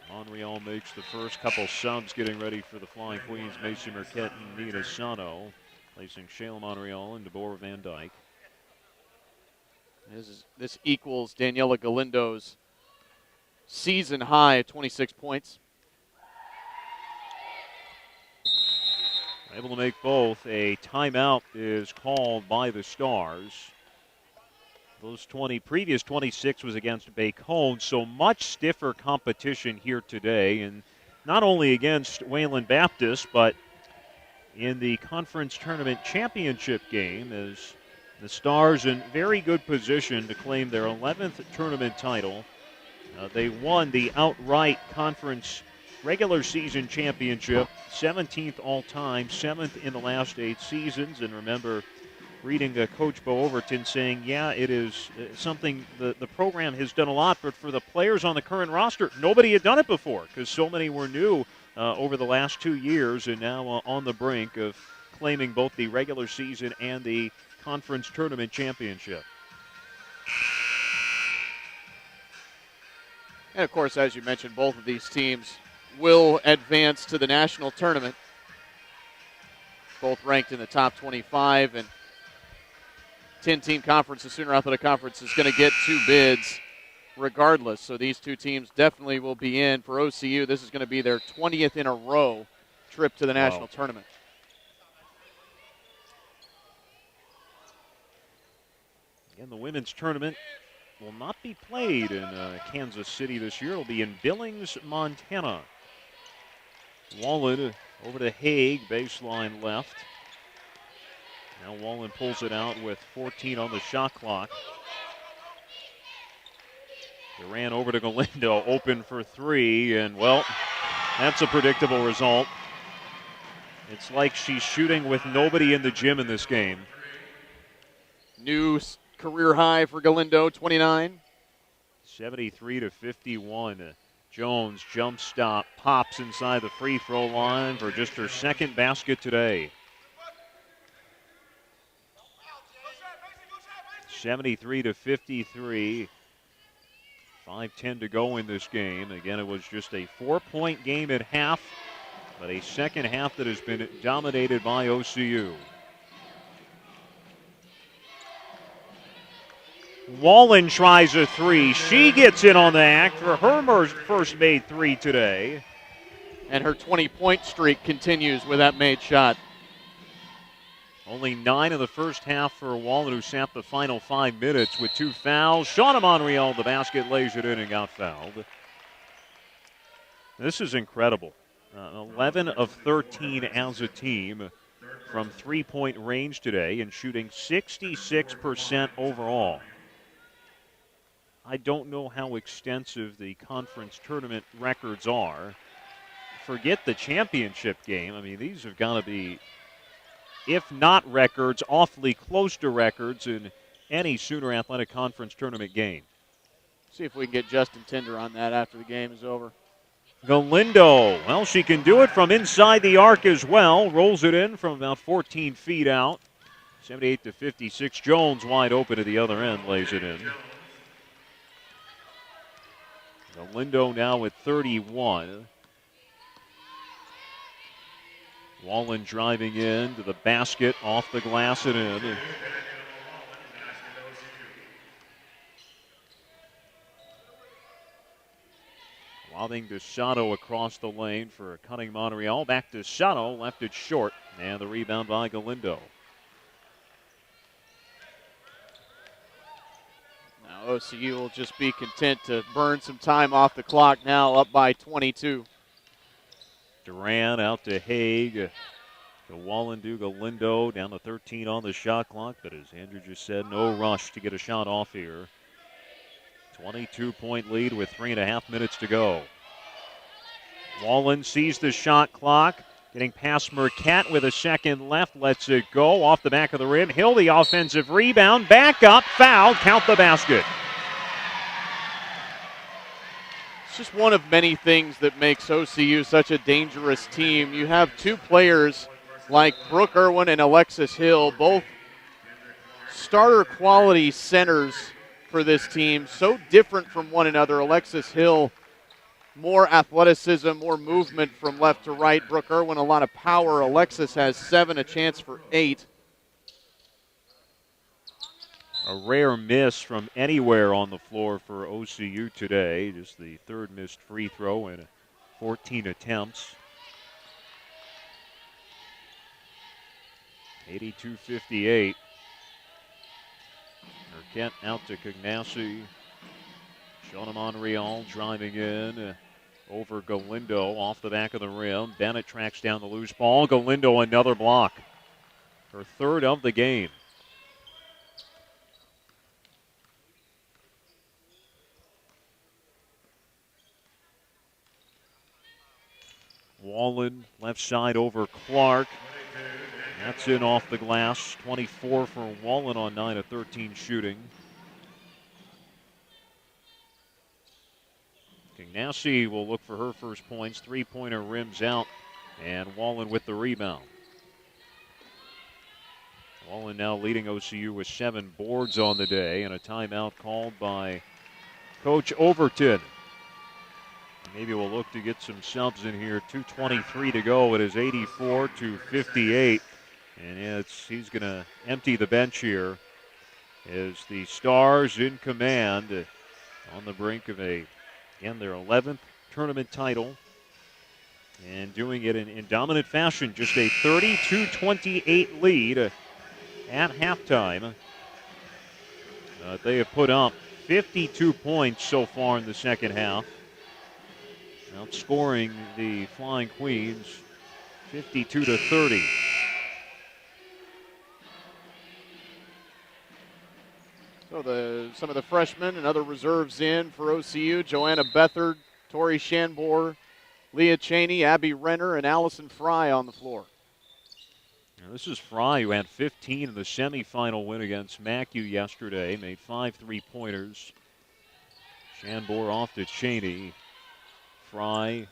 Monreal makes the first couple subs, getting ready for the Flying Queens. Macy Marquette and Nina Sano, placing Shayla Monreal and Deborah Van Dyke. This equals Daniela Galindo's season high at 26 points. Able to make both. A timeout is called by the Stars. Those previous 26 was against Bacone, so much stiffer competition here today, and not only against Wayland Baptist, but in the conference tournament championship game, as the Stars in very good position to claim their 11th tournament title. They won the outright conference regular season championship, 17th all-time, 7th in the last 8 seasons, and remember reading Coach Bo Overton saying, yeah, it is something the program has done a lot, but for the players on the current roster, nobody had done it before because so many were new over the last 2 years and now on the brink of claiming both the regular season and the conference tournament championship. And, of course, as you mentioned, both of these teams will advance to the national tournament. Both ranked in the top 25, and 10-team conference, the Sooner Athletic Conference, is going to get 2 bids regardless. So these 2 teams definitely will be in. For OCU, this is going to be their 20th in a row trip to the national tournament. Again, the women's tournament will not be played in Kansas City this year. It'll be in Billings, Montana. Wallen over to Haig, baseline left. Now Wallen pulls it out with 14 on the shot clock. Duran over to Galindo, open for 3, and well, that's a predictable result. It's like she's shooting with nobody in the gym in this game. New career high for Galindo, 29. 73-51. Jones jump stop, pops inside the free throw line for just her second basket today. 73-53. 5:10 to go in this game. Again, it was just a 4-point game at half, but a second half that has been dominated by OCU. Wallen tries a 3. She gets in on the act for her first made 3 today. And her 20-point streak continues with that made shot. Only 9 of the first half for Wallen, who sat the final 5 minutes with 2 fouls. Shauna Monreal, the basket, lays it in and got fouled. This is incredible. 11 of 13 as a team from 3-point range today and shooting 66% overall. I don't know how extensive the conference tournament records are. Forget the championship game. I mean, these have got to be, if not records, awfully close to records in any Sooner Athletic Conference tournament game. See if we can get Justin Tinder on that after the game is over. Galindo, well, she can do it from inside the arc as well. Rolls it in from about 14 feet out. 78-56. Jones wide open at the other end, lays it in. Galindo now with 31. Wallen driving in to the basket, off the glass and in. Lobbing to Shadow across the lane for cutting Montreal. Back to Shadow, left it short, and the rebound by Galindo. Now OCU will just be content to burn some time off the clock now, up by 22. Duran out to Haig. To Wallen to Galindo, down to 13 on the shot clock, but as Andrew just said, no rush to get a shot off here. 22-point lead with 3.5 minutes to go. Wallen sees the shot clock, getting past Marquette with a second left, lets it go off the back of the rim. Hill the offensive rebound, back up, foul, count the basket. It's just one of many things that makes OCU such a dangerous team. You have two players like Brooke Irwin and Alexis Hill, both starter quality centers for this team, so different from one another. Alexis Hill, more athleticism, more movement from left to right. Brooke Irwin, a lot of power. Alexis has 7, a chance for 8. A rare miss from anywhere on the floor for OCU today. Just the third missed free throw in 14 attempts. 82-58. Marquette out to Cagnassi. Shona Monreal driving in over Galindo off the back of the rim. Bennett tracks down the loose ball. Galindo another block. Her third of the game. Wallen left side over Clark. That's in off the glass. 24 for Wallen on 9 of 13 shooting. Cagnassi will look for her first points. Three-pointer rims out, and Wallen with the rebound. Wallen now leading OCU with 7 boards on the day, and a timeout called by Coach Overton. Maybe we'll look to get some subs in here. 2:23 to go. It is 84-58. And he's going to empty the bench here as the Stars in command on the brink of their 11th tournament title, and doing it in dominant fashion. Just a 32-28 lead at halftime. They have put up 52 points so far in the second half, outscoring the Flying Queens 52-30. So some of the freshmen and other reserves in for OCU: Joanna Bethard, Tori Shanbor, Leah Cheney, Abby Renner, and Allison Fry on the floor. Now, this is Fry, who had 15 in the semifinal win against Mackey yesterday, made 5 3-pointers. Shanbor off to Cheney. Fry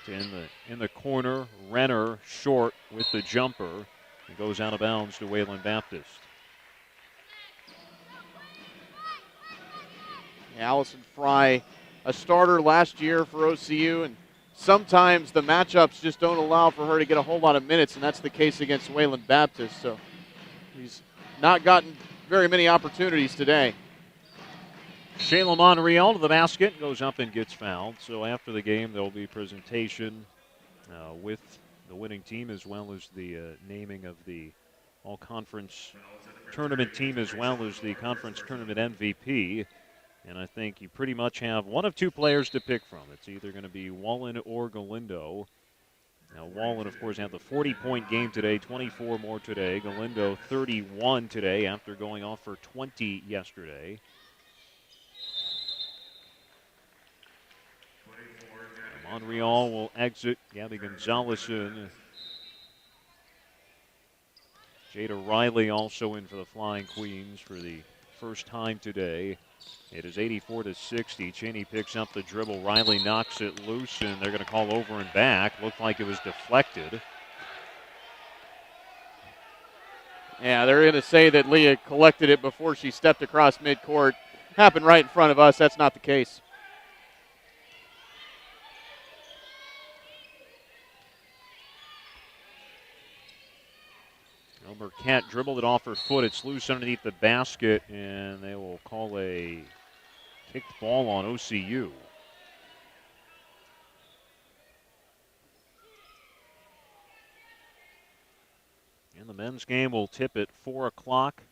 in the corner. Renner short with the jumper. It goes out of bounds to Wayland Baptist. Allison Fry, a starter last year for OCU, and sometimes the matchups just don't allow for her to get a whole lot of minutes, and that's the case against Wayland Baptist. So he's not gotten very many opportunities today. Shayla Monreal to the basket, goes up and gets fouled. So after the game, there will be presentation with the winning team, as well as the naming of the all-conference tournament team, as well as the conference tournament MVP. And I think you pretty much have one of two players to pick from. It's either going to be Wallen or Galindo. Now, Wallen, of course, had the 40-point game today, 24 more today. Galindo, 31 today after going off for 20 yesterday. Monreal will exit. Gabby Gonzalez in. Jada Riley also in for the Flying Queens for the first time today. It is 84-60. Cheney picks up the dribble. Riley knocks it loose, and they're going to call over and back. Looked like it was deflected. Yeah, they're going to say that Leah collected it before she stepped across midcourt. Happened right in front of us. That's not the case. Mercat dribbled it off her foot. It's loose underneath the basket, and they will call a kicked ball on OCU. And the men's game will tip at 4 o'clock.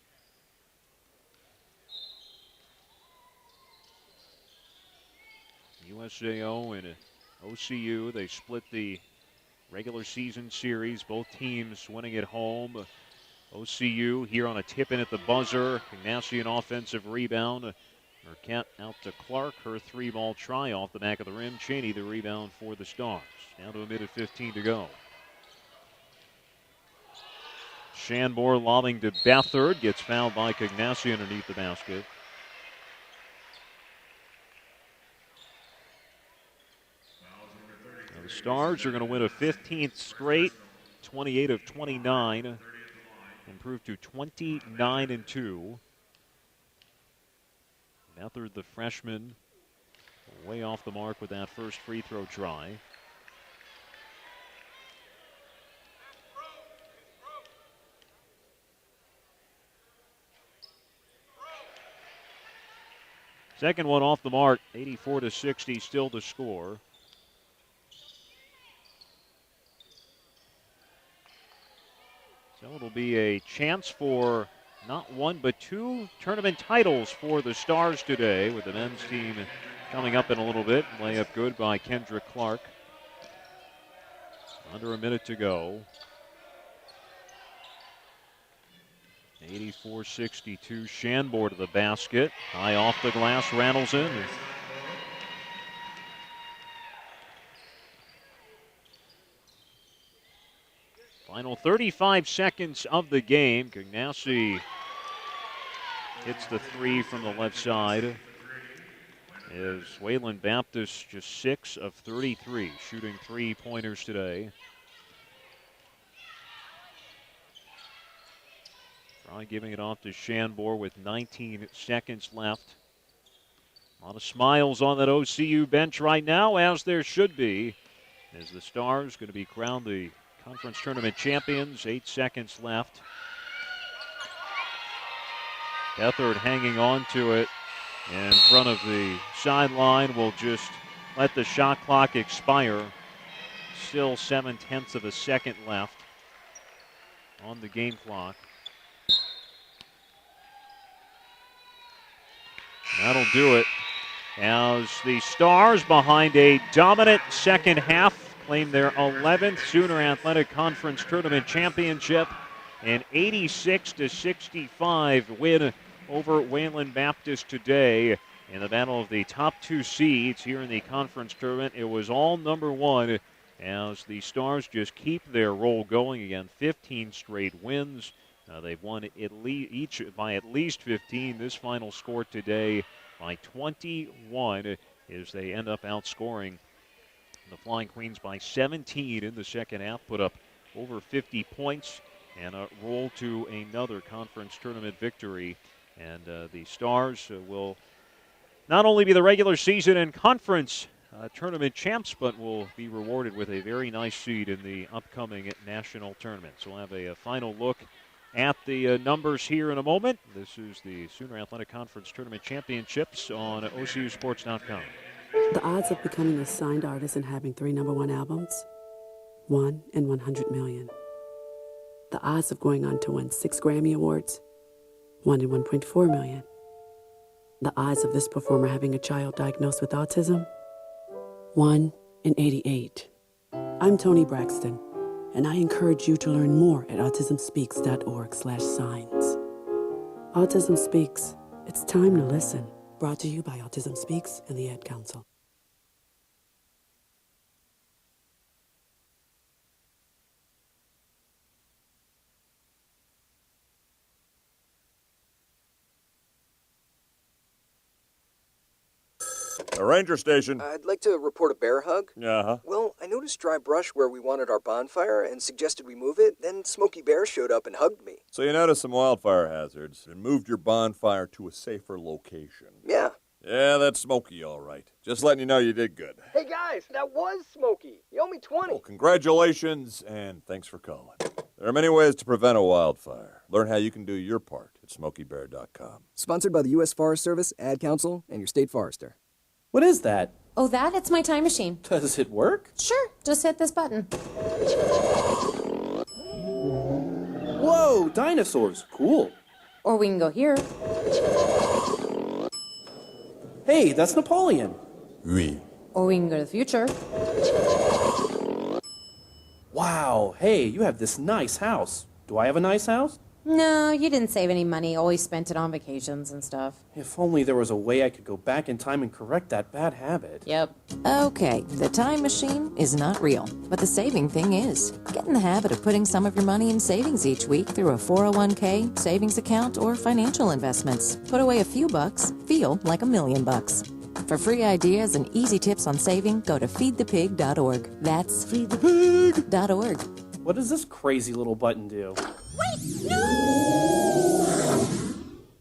USAO and OCU, they split the regular season series. Both teams winning at home. OCU here on a tip-in at the buzzer. Ignacy an offensive rebound. Mercat out to Clark. Her 3-ball try off the back of the rim. Cheney the rebound for the Stars. Down to a minute 15 to go. Shanbor lobbing to Bethard. Gets fouled by Ignacy underneath the basket. Now the Stars are going to win a 15th straight, 28 of 29. Improved to 29-2. Bethard, the freshman, way off the mark with that first free throw try. Second one off the mark, 84-60, still to score. So it'll be a chance for not one but 2 tournament titles for the Stars today, with the men's team coming up in a little bit. Layup good by Kendra Clark. Under a minute to go. 84-62, Shanbor to the basket. High off the glass, rattles in. Final 35 seconds of the game. Ignacy hits the 3 from the left side. Is Wayland Baptist just 6 of 33, shooting 3-pointers today. Fry giving it off to Shanbor with 19 seconds left. A lot of smiles on that OCU bench right now, as there should be, as the Stars going to be crowned the conference tournament champions. 8 seconds left. Bethard hanging on to it in front of the sideline. Will just let the shot clock expire. Still 7/10 of a second left on the game clock. That'll do it as the Stars, behind a dominant second half, claim their 11th Sooner Athletic Conference Tournament Championship. An 86-65 win over Wayland Baptist today in the battle of the top 2 seeds here in the conference tournament. It was all number 1 as the Stars just keep their roll going again. 15 straight wins. They've won each by at least 15. This final score today by 21 as they end up outscoring the Flying Queens by 17 in the second half. Put up over 50 points and roll to another conference tournament victory. And the Stars will not only be the regular season and conference tournament champs, but will be rewarded with a very nice seed in the upcoming national tournament. So we'll have a final look at the numbers here in a moment. This is the Sooner Athletic Conference Tournament Championships on OCUSports.com. The odds of becoming a signed artist and having 3 #1 albums? 1 in 100 million. The odds of going on to win 6 Grammy Awards? 1 in 1.4 million. The odds of this performer having a child diagnosed with autism? 1 in 88. I'm Toni Braxton, and I encourage you to learn more at autismspeaks.org/signs. Autism Speaks. It's time to listen. Brought to you by Autism Speaks and the Ad Council. A ranger station. I'd like to report a bear hug. Uh-huh. Well, I noticed dry brush where we wanted our bonfire and suggested we move it. Then Smokey Bear showed up and hugged me. So you noticed some wildfire hazards and moved your bonfire to a safer location. Yeah. Yeah, that's Smokey, all right. Just letting you know you did good. Hey, guys, that was Smokey. You owe me 20. Well, congratulations, and thanks for calling. There are many ways to prevent a wildfire. Learn how you can do your part at SmokeyBear.com. Sponsored by the U.S. Forest Service, Ad Council, and your state forester. What is that? Oh, that? It's my time machine. Does it work? Sure, just hit this button. Whoa, dinosaurs. Cool. Or we can go here. Hey, that's Napoleon. Oui. Or we can go to the future. Wow, hey, you have this nice house. Do I have a nice house? No, you didn't save any money, always spent it on vacations and stuff. If only there was a way I could go back in time and correct that bad habit. Yep. Okay, the time machine is not real, but the saving thing is. Get in the habit of putting some of your money in savings each week through a 401k, savings account, or financial investments. Put away a few bucks, feel like $1 million. For free ideas and easy tips on saving, go to feedthepig.org. That's feedthepig.org. What does this crazy little button do?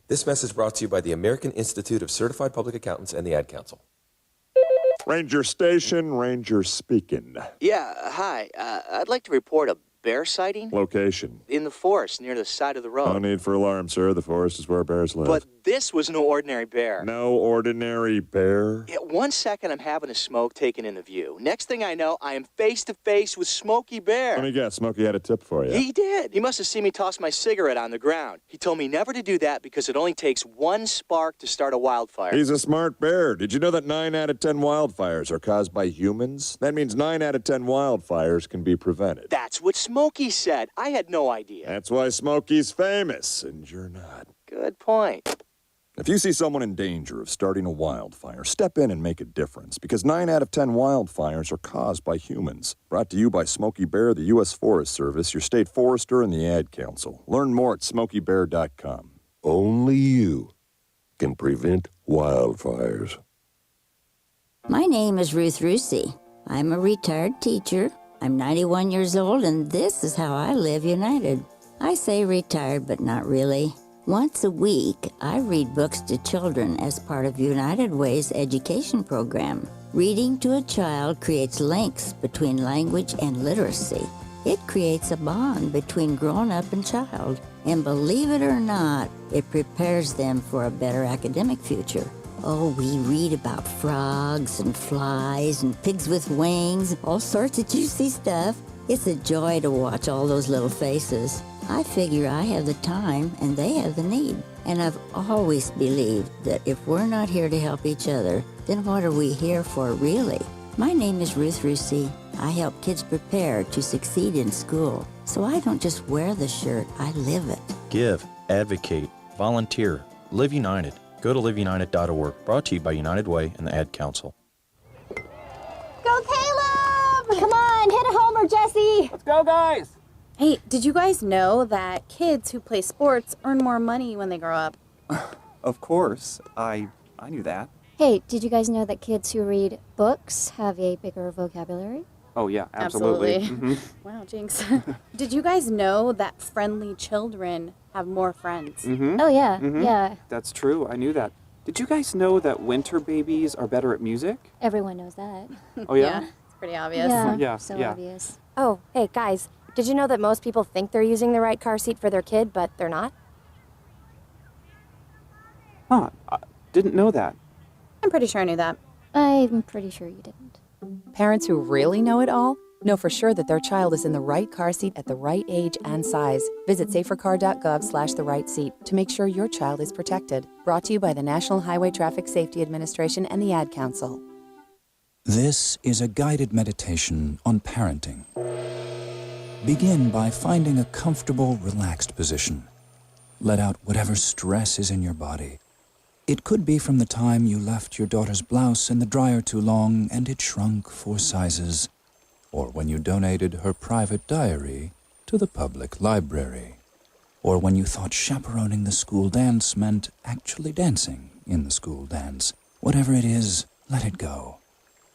This message brought to you by the American Institute of Certified Public Accountants and the Ad Council. Ranger Station, Ranger speaking. Yeah, hi. I'd like to report a bear sighting. Location. In the forest near the side of the road. No need for alarm, sir. The forest is where bears live. But this was no ordinary bear. No ordinary bear? Yeah, 1 second I'm having a smoke taken in the view. Next thing I know, I am face to face with Smokey Bear. Let me guess, Smokey had a tip for you. He did. He must have seen me toss my cigarette on the ground. He told me never to do that because it only takes one spark to start a wildfire. He's a smart bear. Did you know that 9 out of 10 wildfires are caused by humans? That means 9 out of 10 wildfires can be prevented. That's what Smokey said. I had no idea. That's why Smokey's famous, and you're not. Good point. If you see someone in danger of starting a wildfire, step in and make a difference, because 9 out of 10 wildfires are caused by humans. Brought to you by Smokey Bear, the U.S. Forest Service, your state forester, and the Ad Council. Learn more at SmokeyBear.com. Only you can prevent wildfires. My name is Ruth Rusey. I'm a retired teacher. I'm 91 years old, and this is how I live united. I say retired, but not really. Once a week, I read books to children as part of United Way's education program. Reading to a child creates links between language and literacy. It creates a bond between grown-up and child. And believe it or not, it prepares them for a better academic future. Oh, we read about frogs and flies and pigs with wings, all sorts of juicy stuff. It's a joy to watch all those little faces. I figure I have the time and they have the need. And I've always believed that if we're not here to help each other, then what are we here for really? My name is Ruth Rusey. I help kids prepare to succeed in school. So I don't just wear the shirt, I live it. Give, advocate, volunteer, live united. Go to liveunited.org. Brought to you by United Way and the Ad Council. Go, Caleb! Come on, hit a homer, Jesse! Let's go, guys! Hey, did you guys know that kids who play sports earn more money when they grow up? Of course. I knew that. Hey, did you guys know that kids who read books have a bigger vocabulary? Oh, yeah, absolutely. Absolutely. Wow, jinx. Did you guys know that friendly children have more friends? Oh, yeah, yeah. That's true. I knew that. Did you guys know that winter babies are better at music? Everyone knows that. Oh, yeah? It's pretty obvious. Yeah, so yeah. obvious. Oh, hey, guys, did you know that most people think they're using the right car seat for their kid, but they're not? Huh, I didn't know that. I'm pretty sure I knew that. I'm pretty sure you didn't. Parents who really know it all know for sure that their child is in the right car seat at the right age and size. Visit safercar.gov/the-right-seat to make sure your child is protected. Brought to you by the National Highway Traffic Safety Administration and the Ad Council. This is a guided meditation on parenting. Begin by finding a comfortable, relaxed position. Let out whatever stress is in your body. It could be from the time you left your daughter's blouse in the dryer too long and it shrunk 4 sizes, or when you donated her private diary to the public library, or when you thought chaperoning the school dance meant actually dancing in the school dance. Whatever it is, let it go.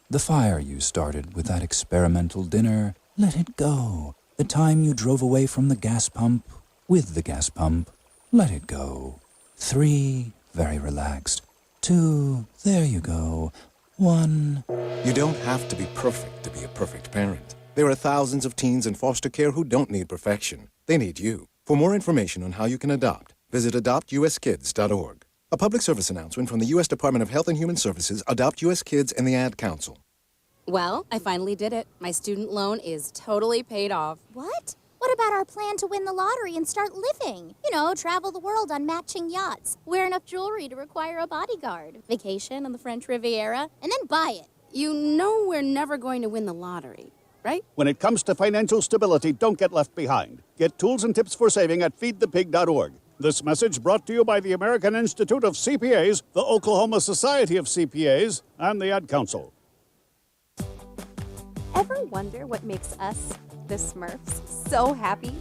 The fire you started with that experimental dinner, let it go. The time you drove away from the gas pump with the gas pump, let it go. 3, very relaxed. 2, there you go. 1. You don't have to be perfect to be a perfect parent. There are thousands of teens in foster care who don't need perfection. They need you. For more information on how you can adopt, visit adoptuskids.org. A public service announcement from the U.S. Department of Health and Human Services, Adopt U.S. Kids, and the Ad Council. Well, I finally did it. My student loan is totally paid off. What? What about our plan to win the lottery and start living? You know, travel the world on matching yachts, wear enough jewelry to require a bodyguard, vacation on the French Riviera, and then buy it. You know we're never going to win the lottery, right? When it comes to financial stability, don't get left behind. Get tools and tips for saving at feedthepig.org. This message brought to you by the American Institute of CPAs, the Oklahoma Society of CPAs, and the Ad Council. Ever wonder what makes us, the Smurfs, so happy?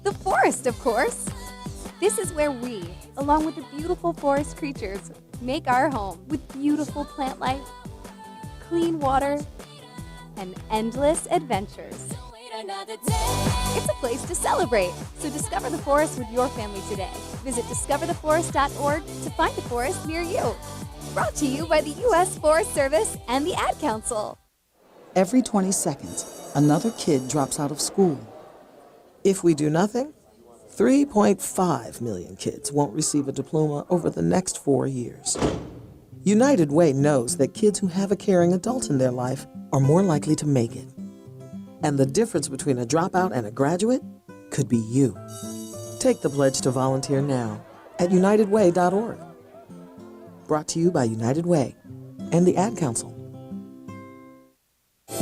The forest, of course. This is where we, along with the beautiful forest creatures, make our home with beautiful plant life, clean water, and endless adventures. It's a place to celebrate, so discover the forest with your family today. Visit discovertheforest.org to find a forest near you. Brought to you by the U.S. Forest Service and the Ad Council. Every 20 seconds, another kid drops out of school. If we do nothing, 3.5 million kids won't receive a diploma over the next 4 years. United Way knows that kids who have a caring adult in their life are more likely to make it. And the difference between a dropout and a graduate could be you. Take the pledge to volunteer now at unitedway.org. Brought to you by United Way and the Ad Council.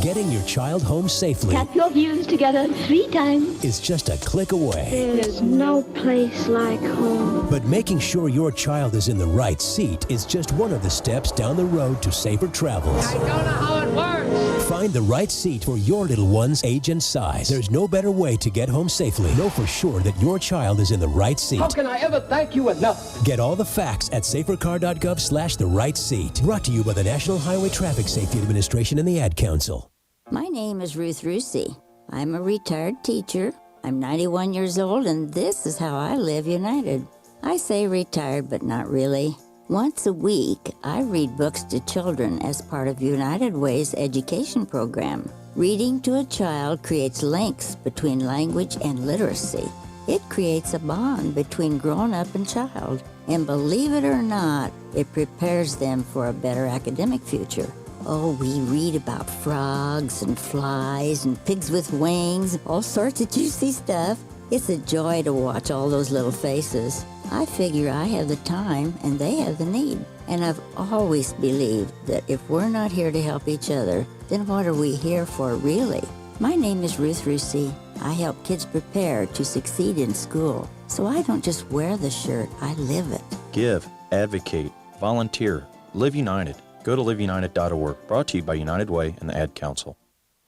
Getting your child home safely Tap your views together 3 times. is just a click away. There's no place like home. But making sure your child is in the right seat is just one of the steps down the road to safer travels. I don't know how it works. Find the right seat for your little one's age and size. There's no better way to get home safely. Know for sure that your child is in the right seat. How can I ever thank you enough? Get all the facts at safercar.gov/the right seat. Brought to you by the National Highway Traffic Safety Administration and the Ad Council. My name is Ruth Rusey. I'm a retired teacher. I'm 91 years old, and this is how I live United. I say retired, but not really. Once a week, I read books to children as part of United Way's education program. Reading to a child creates links between language and literacy. It creates a bond between grown-up and child. And believe it or not, it prepares them for a better academic future. Oh, we read about frogs and flies and pigs with wings, all sorts of juicy stuff. It's a joy to watch all those little faces. I figure I have the time and they have the need. And I've always believed that if we're not here to help each other, then what are we here for really? My name is Ruth Rusey. I help kids prepare to succeed in school. So I don't just wear the shirt, I live it. Give, advocate, volunteer, live united. Go to liveunited.org. Brought to you by United Way and the Ad Council.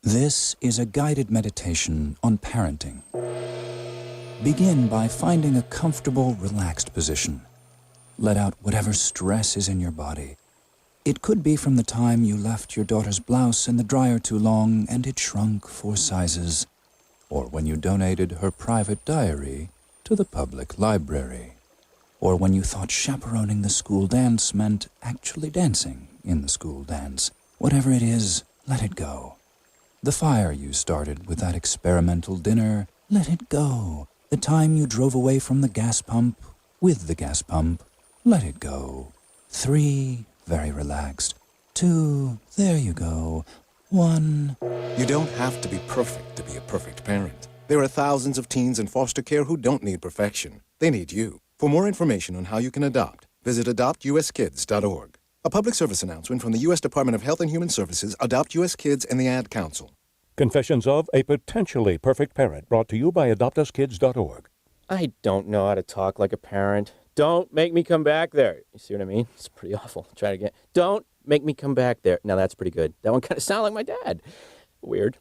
This is a guided meditation on parenting. Begin by finding a comfortable, relaxed position. Let out whatever stress is in your body. It could be from the time you left your daughter's blouse in the dryer too long and it shrunk 4 sizes, or when you donated her private diary to the public library, or when you thought chaperoning the school dance meant actually dancing in the school dance. Whatever it is, let it go. The fire you started with that experimental dinner, let it go. The time you drove away from the gas pump with the gas pump, let it go. 3, very relaxed. 2, there you go. 1. You don't have to be perfect to be a perfect parent. There are thousands of teens in foster care who don't need perfection. They need you. For more information on how you can adopt, visit adoptuskids.org. A public service announcement from the U.S. Department of Health and Human Services, Adopt U.S. Kids, and the Ad Council. Confessions of a Potentially Perfect Parent, brought to you by adoptuskids.org. I don't know how to talk like a parent. Don't make me come back there. You see what I mean? It's pretty awful. Try it again. Don't make me come back there. Now that's pretty good. That one kind of sounded like my dad. Weird.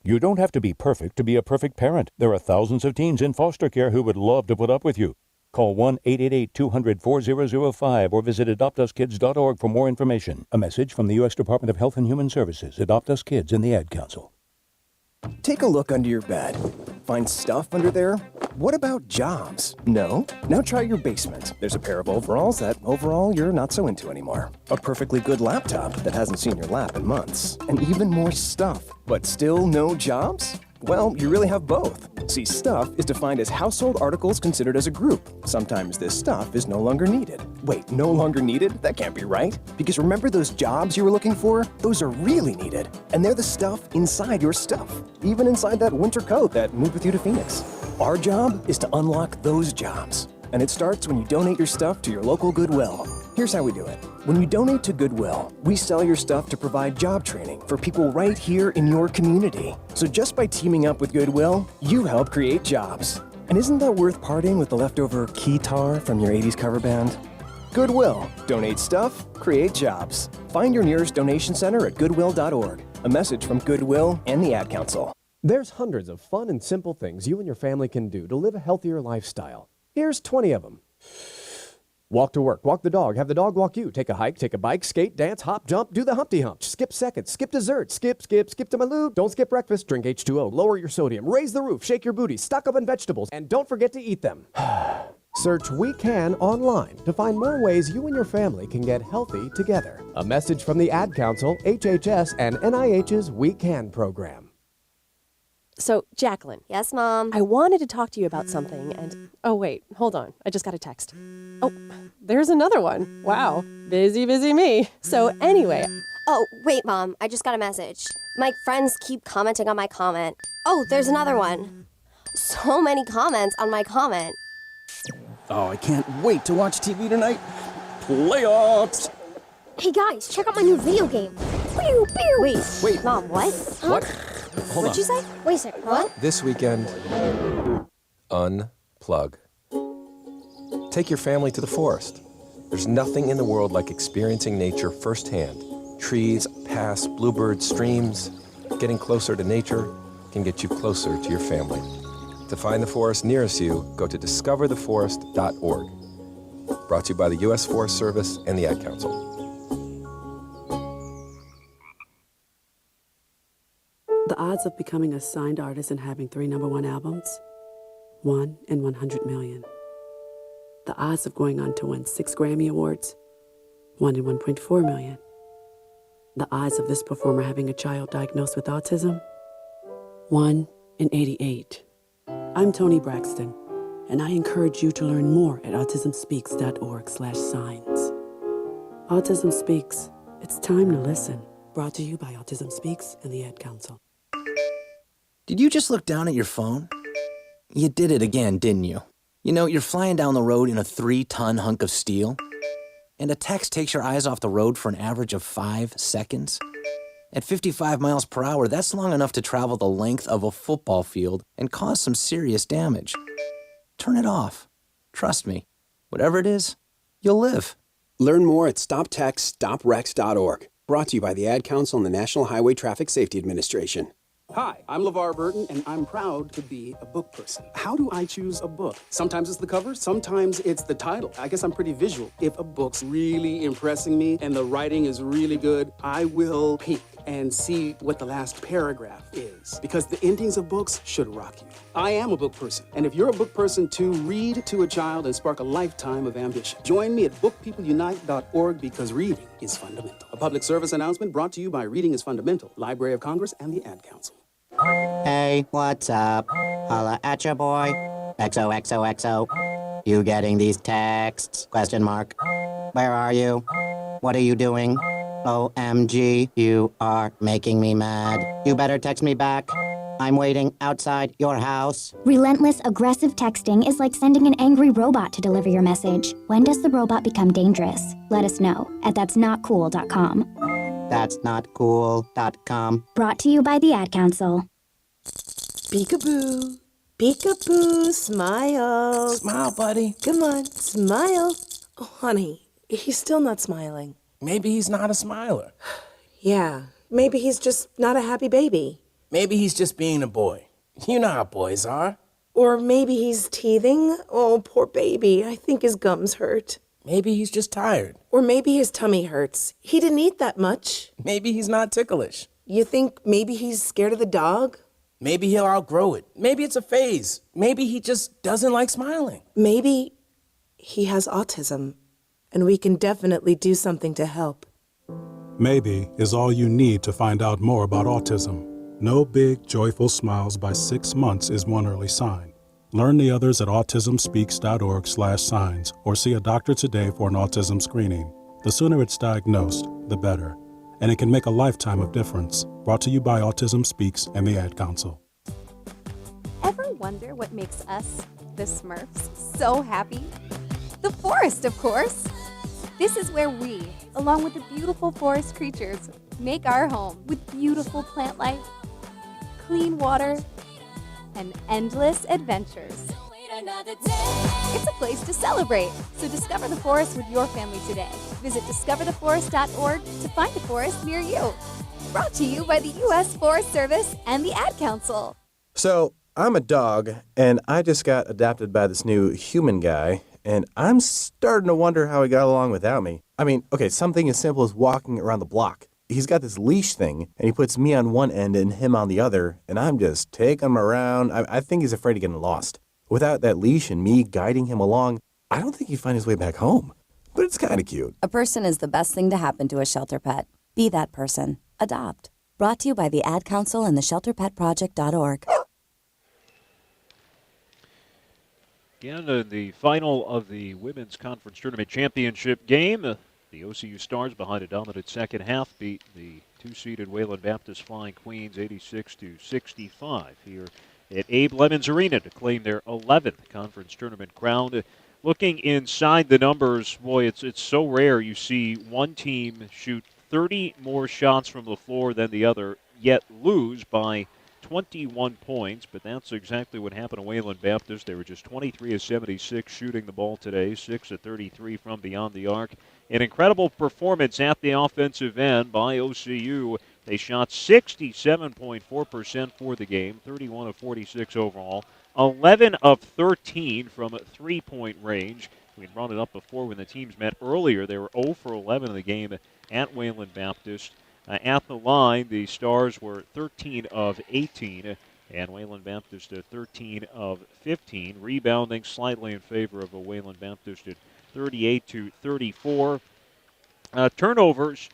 You don't have to be perfect to be a perfect parent. There are thousands of teens in foster care who would love to put up with you. Call 1-888-200-4005 or visit adoptuskids.org for more information. A message from the U.S. Department of Health and Human Services, Adopt Us Kids, and the Ad Council. Take a look under your bed. Find stuff under there? What about jobs? No? Now try your basement. There's a pair of overalls that overall you're not so into anymore. A perfectly good laptop that hasn't seen your lap in months. And even more stuff. But still no jobs? Well, you really have both. See, stuff is defined as household articles considered as a group. Sometimes this stuff is no longer needed. Wait, no longer needed? That can't be right. Because remember those jobs you were looking for? Those are really needed. And they're the stuff inside your stuff. Even inside that winter coat that moved with you to Phoenix. Our job is to unlock those jobs. And it starts when you donate your stuff to your local Goodwill. Here's how we do it. When you donate to Goodwill, we sell your stuff to provide job training for people right here in your community. So just by teaming up with Goodwill, you help create jobs. And isn't that worth parting with the leftover keytar from your 80s cover band? Goodwill. Donate stuff, create jobs. Find your nearest donation center at goodwill.org. A message from Goodwill and the Ad Council. There's hundreds of fun and simple things you and your family can do to live a healthier lifestyle. Here's 20 of them. Walk to work, walk the dog, have the dog walk you, take a hike, take a bike, skate, dance, hop, jump, do the Humpty Hump, skip seconds, skip dessert, skip to my loo, don't skip breakfast, drink H2O, lower your sodium, raise the roof, shake your booty, stock up on vegetables, and don't forget to eat them. Search We Can online to find more ways you and your family can get healthy together. A message from the Ad Council, HHS, and NIH's We Can program. So, Jacqueline. Yes, Mom? I wanted to talk to you about something, and... Oh, wait, hold on. I just got a text. Oh, there's another one. Wow. Busy me. So, anyway... Oh, wait, Mom. I just got a message. My friends keep commenting on my comment. Oh, there's another one. So many comments on my comment. Oh, I can't wait to watch TV tonight. Playoffs! Hey, guys, check out my new video game. Pew, pew. Wait, Mom, what? What? Hold What'd you say? Wait a second, what? This weekend, unplug. Take your family to the forest. There's nothing in the world like experiencing nature firsthand. Trees, paths, bluebirds, streams. Getting closer to nature can get you closer to your family. To find the forest nearest you, go to discovertheforest.org. Brought to you by the U.S. Forest Service and the Ad Council. The odds of becoming a signed artist and having 3 #1 albums? 1 in 100 million. The odds of going on to win 6 Grammy Awards? 1 in 1.4 million. The odds of this performer having a child diagnosed with autism? 1 in 88. I'm Toni Braxton, and I encourage you to learn more at autismspeaks.org/signs. Autism Speaks. It's time to listen. Brought to you by Autism Speaks and the Ad Council. Did you just look down at your phone? You did it again, didn't you? You know, you're flying down the road in a 3-ton hunk of steel, and a text takes your eyes off the road for an average of 5 seconds. At 55 miles per hour, that's long enough to travel the length of a football field and cause some serious damage. Turn it off. Trust me, whatever it is, you'll live. Learn more at stoptextsstopwrecks.org. Brought to you by the Ad Council and the National Highway Traffic Safety Administration. Hi, I'm LeVar Burton, and I'm proud to be a book person. How do I choose a book? Sometimes it's the cover, sometimes it's the title. I guess I'm pretty visual. If a book's really impressing me and the writing is really good, I will peek and see what the last paragraph is, because the endings of books should rock you. I am a book person, and if you're a book person too, read to a child and spark a lifetime of ambition. Join me at bookpeopleunite.org, because reading is fundamental. A public service announcement brought to you by Reading is Fundamental, Library of Congress, and the Ad Council. Hey, what's up? Holla at ya, boy. XOXOXO. You getting these texts? Question mark. Where are you? What are you doing? OMG, you are making me mad. You better text me back. I'm waiting outside your house. Relentless, aggressive texting is like sending an angry robot to deliver your message. When does the robot become dangerous? Let us know at that'snotcool.com. That'snotcool.com. Brought to you by the Ad Council. Peekaboo. Peekaboo, smile. Smile, buddy. Come on, smile. Oh, honey, he's still not smiling. Maybe he's not a smiler. Yeah, maybe he's just not a happy baby. Maybe he's just being a boy. You know how boys are. Or maybe he's teething. Oh, poor baby. I think his gums hurt. Maybe he's just tired. Or maybe his tummy hurts. He didn't eat that much. Maybe he's not ticklish. You think maybe he's scared of the dog? Maybe he'll outgrow it. Maybe it's a phase. Maybe he just doesn't like smiling. Maybe he has autism, and we can definitely do something to help. Maybe is all you need to find out more about autism. No big, joyful smiles by 6 months is one early sign. Learn the others at autismspeaks.org/signs or see a doctor today for an autism screening. The sooner it's diagnosed, the better. And it can make a lifetime of difference. Brought to you by Autism Speaks and the Ad Council. Ever wonder what makes us, the Smurfs, so happy? The forest, of course. This is where we, along with the beautiful forest creatures, make our home with beautiful plant life, clean water, and endless adventures. It's a place to celebrate, so discover the forest with your family today. Visit discovertheforest.org to find a forest near you. Brought to you by the U.S. Forest Service and the Ad Council. So, I'm a dog, and I just got adopted by this new human guy, and I'm starting to wonder how he got along without me. I mean, okay, something as simple as walking around the block. He's got this leash thing, and he puts me on one end and him on the other, and I'm just taking him around. I think he's afraid of getting lost. Without that leash and me guiding him along, I don't think he'd find his way back home. But it's kind of cute. A person is the best thing to happen to a shelter pet. Be that person. Adopt. Brought to you by the Ad Council and the ShelterPetProject.org. Again, in the final of the Women's Conference Tournament Championship game, the OCU Stars, behind a dominant second half, beat the two-seeded Wayland Baptist Flying Queens 86-65 here at Abe Lemons Arena to claim their 11th conference tournament crown. Looking inside the numbers, boy, it's so rare you see one team shoot 30 more shots from the floor than the other, yet lose by 21 points, but that's exactly what happened to Wayland Baptist. They were just 23 of 76 shooting the ball today, 6 of 33 from beyond the arc. An incredible performance at the offensive end by OCU. They shot 67.4% for the game, 31 of 46 overall, 11 of 13 from three-point range. We brought it up before when the teams met earlier. They were 0 for 11 in the game at Wayland Baptist. At the line, the Stars were 13 of 18, and Wayland Baptist at 13 of 15, rebounding slightly in favor of Wayland Baptist at 38-34. Turnovers,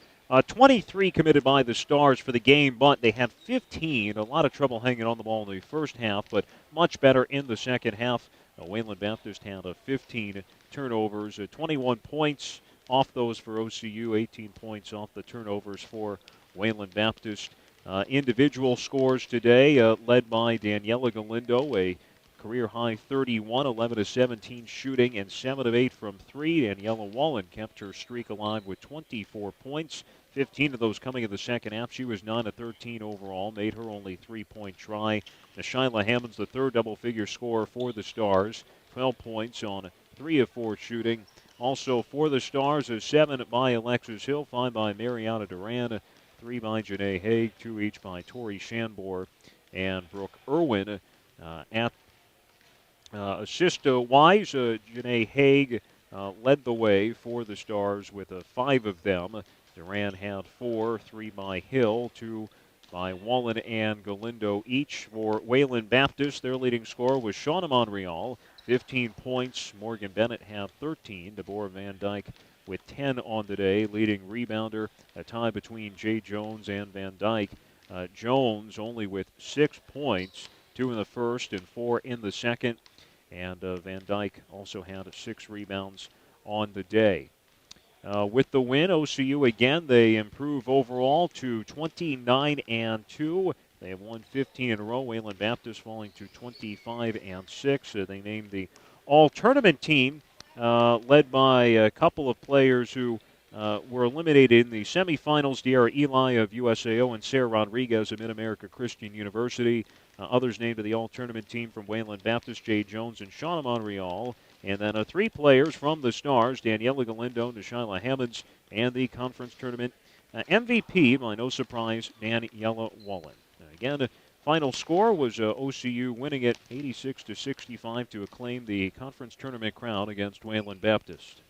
23 committed by the Stars for the game, but they had 15. A lot of trouble hanging on the ball in the first half, but much better in the second half. Wayland Baptist had 15 turnovers, 21 points off those for OCU, 18 points off the turnovers for Wayland Baptist. Individual scores today, led by Daniela Galindo, a career-high 31, 11 of 17 shooting, and 7 of 8 from 3. Daniela Wallen kept her streak alive with 24 points, 15 of those coming in the second half. She was 9 of 13 overall, made her only three-point try. Nashyla Hammonds, the third double-figure scorer for the Stars, 12 points on 3 of 4 shooting. Also for the Stars, 7 by Alexis Hill, 5 by Mariana Duran, 3 by Janae Haig, 2 each by Tori Shanbor and Brooke Irwin. At assist-wise, Janae Haig led the way for the Stars with 5 of them. Duran had 4, 3 by Hill, 2 by Wallen and Galindo each. For Wayland Baptist, their leading scorer was Shauna Monreal, 15 points. Morgan Bennett had 13. Deborah Van Dyke with 10 on the day. Leading rebounder, a tie between Jay Jones and Van Dyke. Jones only with 6 points, 2 in the first and 4 in the second. And Van Dyke also had 6 rebounds on the day. With the win, OCU again, they improve overall to 29-2. They have won 15 in a row. Wayland Baptist falling to 25-6. They named the all-tournament team, led by a couple of players who were eliminated in the semifinals. De'Ara Eli of USAO and Sarah Rodriguez of Mid-America Christian University. Others named to the all-tournament team from Wayland Baptist, Jay Jones and Shauna Monreal. And then 3 players from the Stars, Daniela Galindo, Nashyla Hammonds, and the conference tournament MVP, by no surprise, Daniela Wallen. Again, final score was OCU winning it 86-65 to acclaim the conference tournament crown against Wayland Baptist.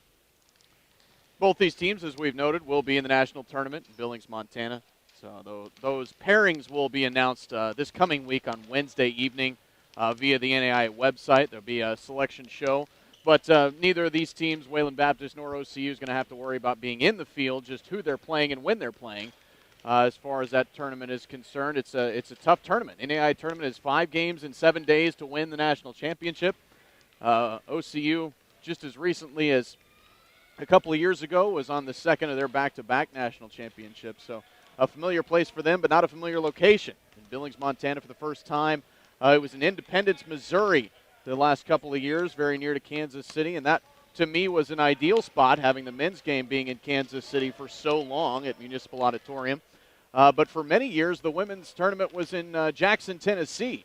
Both these teams, as we've noted, will be in the national tournament in Billings, Montana, So those pairings will be announced this coming week on Wednesday evening via the NAIA website. There'll be a selection show. But neither of these teams, Wayland Baptist nor OCU, is going to have to worry about being in the field, just who they're playing and when they're playing. As far as that tournament is concerned, it's a tough tournament. NAIA tournament is 5 games in 7 days to win the national championship. OCU, just as recently as a couple of years ago, was on the second of their back-to-back national championships. So a familiar place for them, but not a familiar location. In Billings, Montana for the first time. It was in Independence, Missouri the last couple of years, very near to Kansas City, and that, to me, was an ideal spot, having the men's game being in Kansas City for so long at Municipal Auditorium. But for many years, the women's tournament was in Jackson, Tennessee.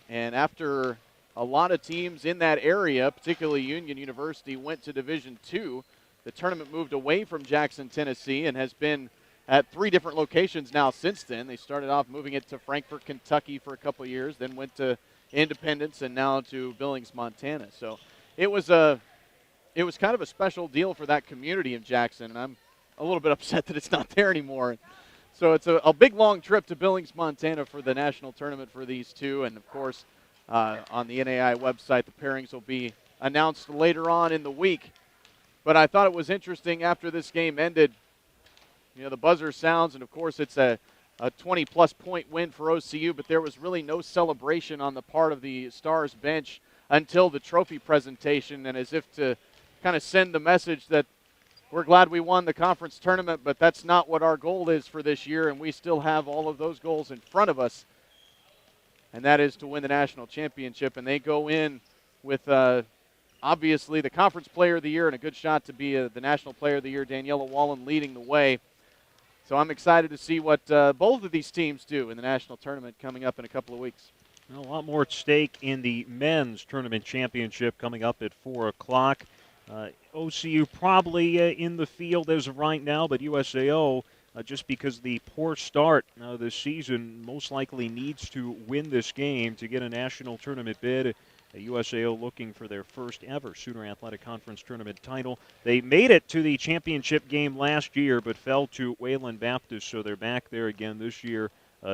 And after a lot of teams in that area, particularly Union University, went to Division II, the tournament moved away from Jackson, Tennessee, and has been at 3 different locations now since then. They started off moving it to Frankfort, Kentucky for a couple of years, then went to Independence, and now to Billings, Montana. So it was kind of a special deal for that community in Jackson, and I'm a little bit upset that it's not there anymore. So it's a big, long trip to Billings, Montana for the national tournament for these two. And, of course, on the NAIA website, the pairings will be announced later on in the week. But I thought it was interesting after this game ended, the buzzer sounds, and, of course, it's a 20-plus point win for OCU, but there was really no celebration on the part of the Stars bench until the trophy presentation, and as if to kind of send the message that we're glad we won the conference tournament, but that's not what our goal is for this year, and we still have all of those goals in front of us, and that is to win the national championship. And they go in with obviously the conference player of the year and a good shot to be the national player of the year, Daniela Wallen, leading the way. So I'm excited to see what both of these teams do in the national tournament coming up in a couple of weeks. A lot more at stake in the men's tournament championship coming up at 4 o'clock. OCU probably in the field as of right now, but USAO, just because of the poor start this season, most likely needs to win this game to get a national tournament bid. USAO looking for their first ever Sooner Athletic Conference tournament title. They made it to the championship game last year, but fell to Wayland Baptist, so they're back there again this year,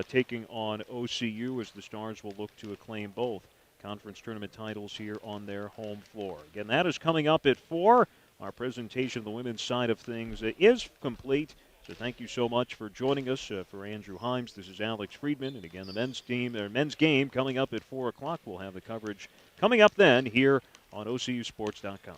taking on OCU as the Stars will look to acclaim both conference tournament titles here on their home floor. Again, that is coming up at 4. Our presentation of the women's side of things is complete. So thank you so much for joining us. For Andrew Himes, this is Alex Friedman. And again, the men's game coming up at 4 o'clock. We'll have the coverage coming up then here on OCUSports.com.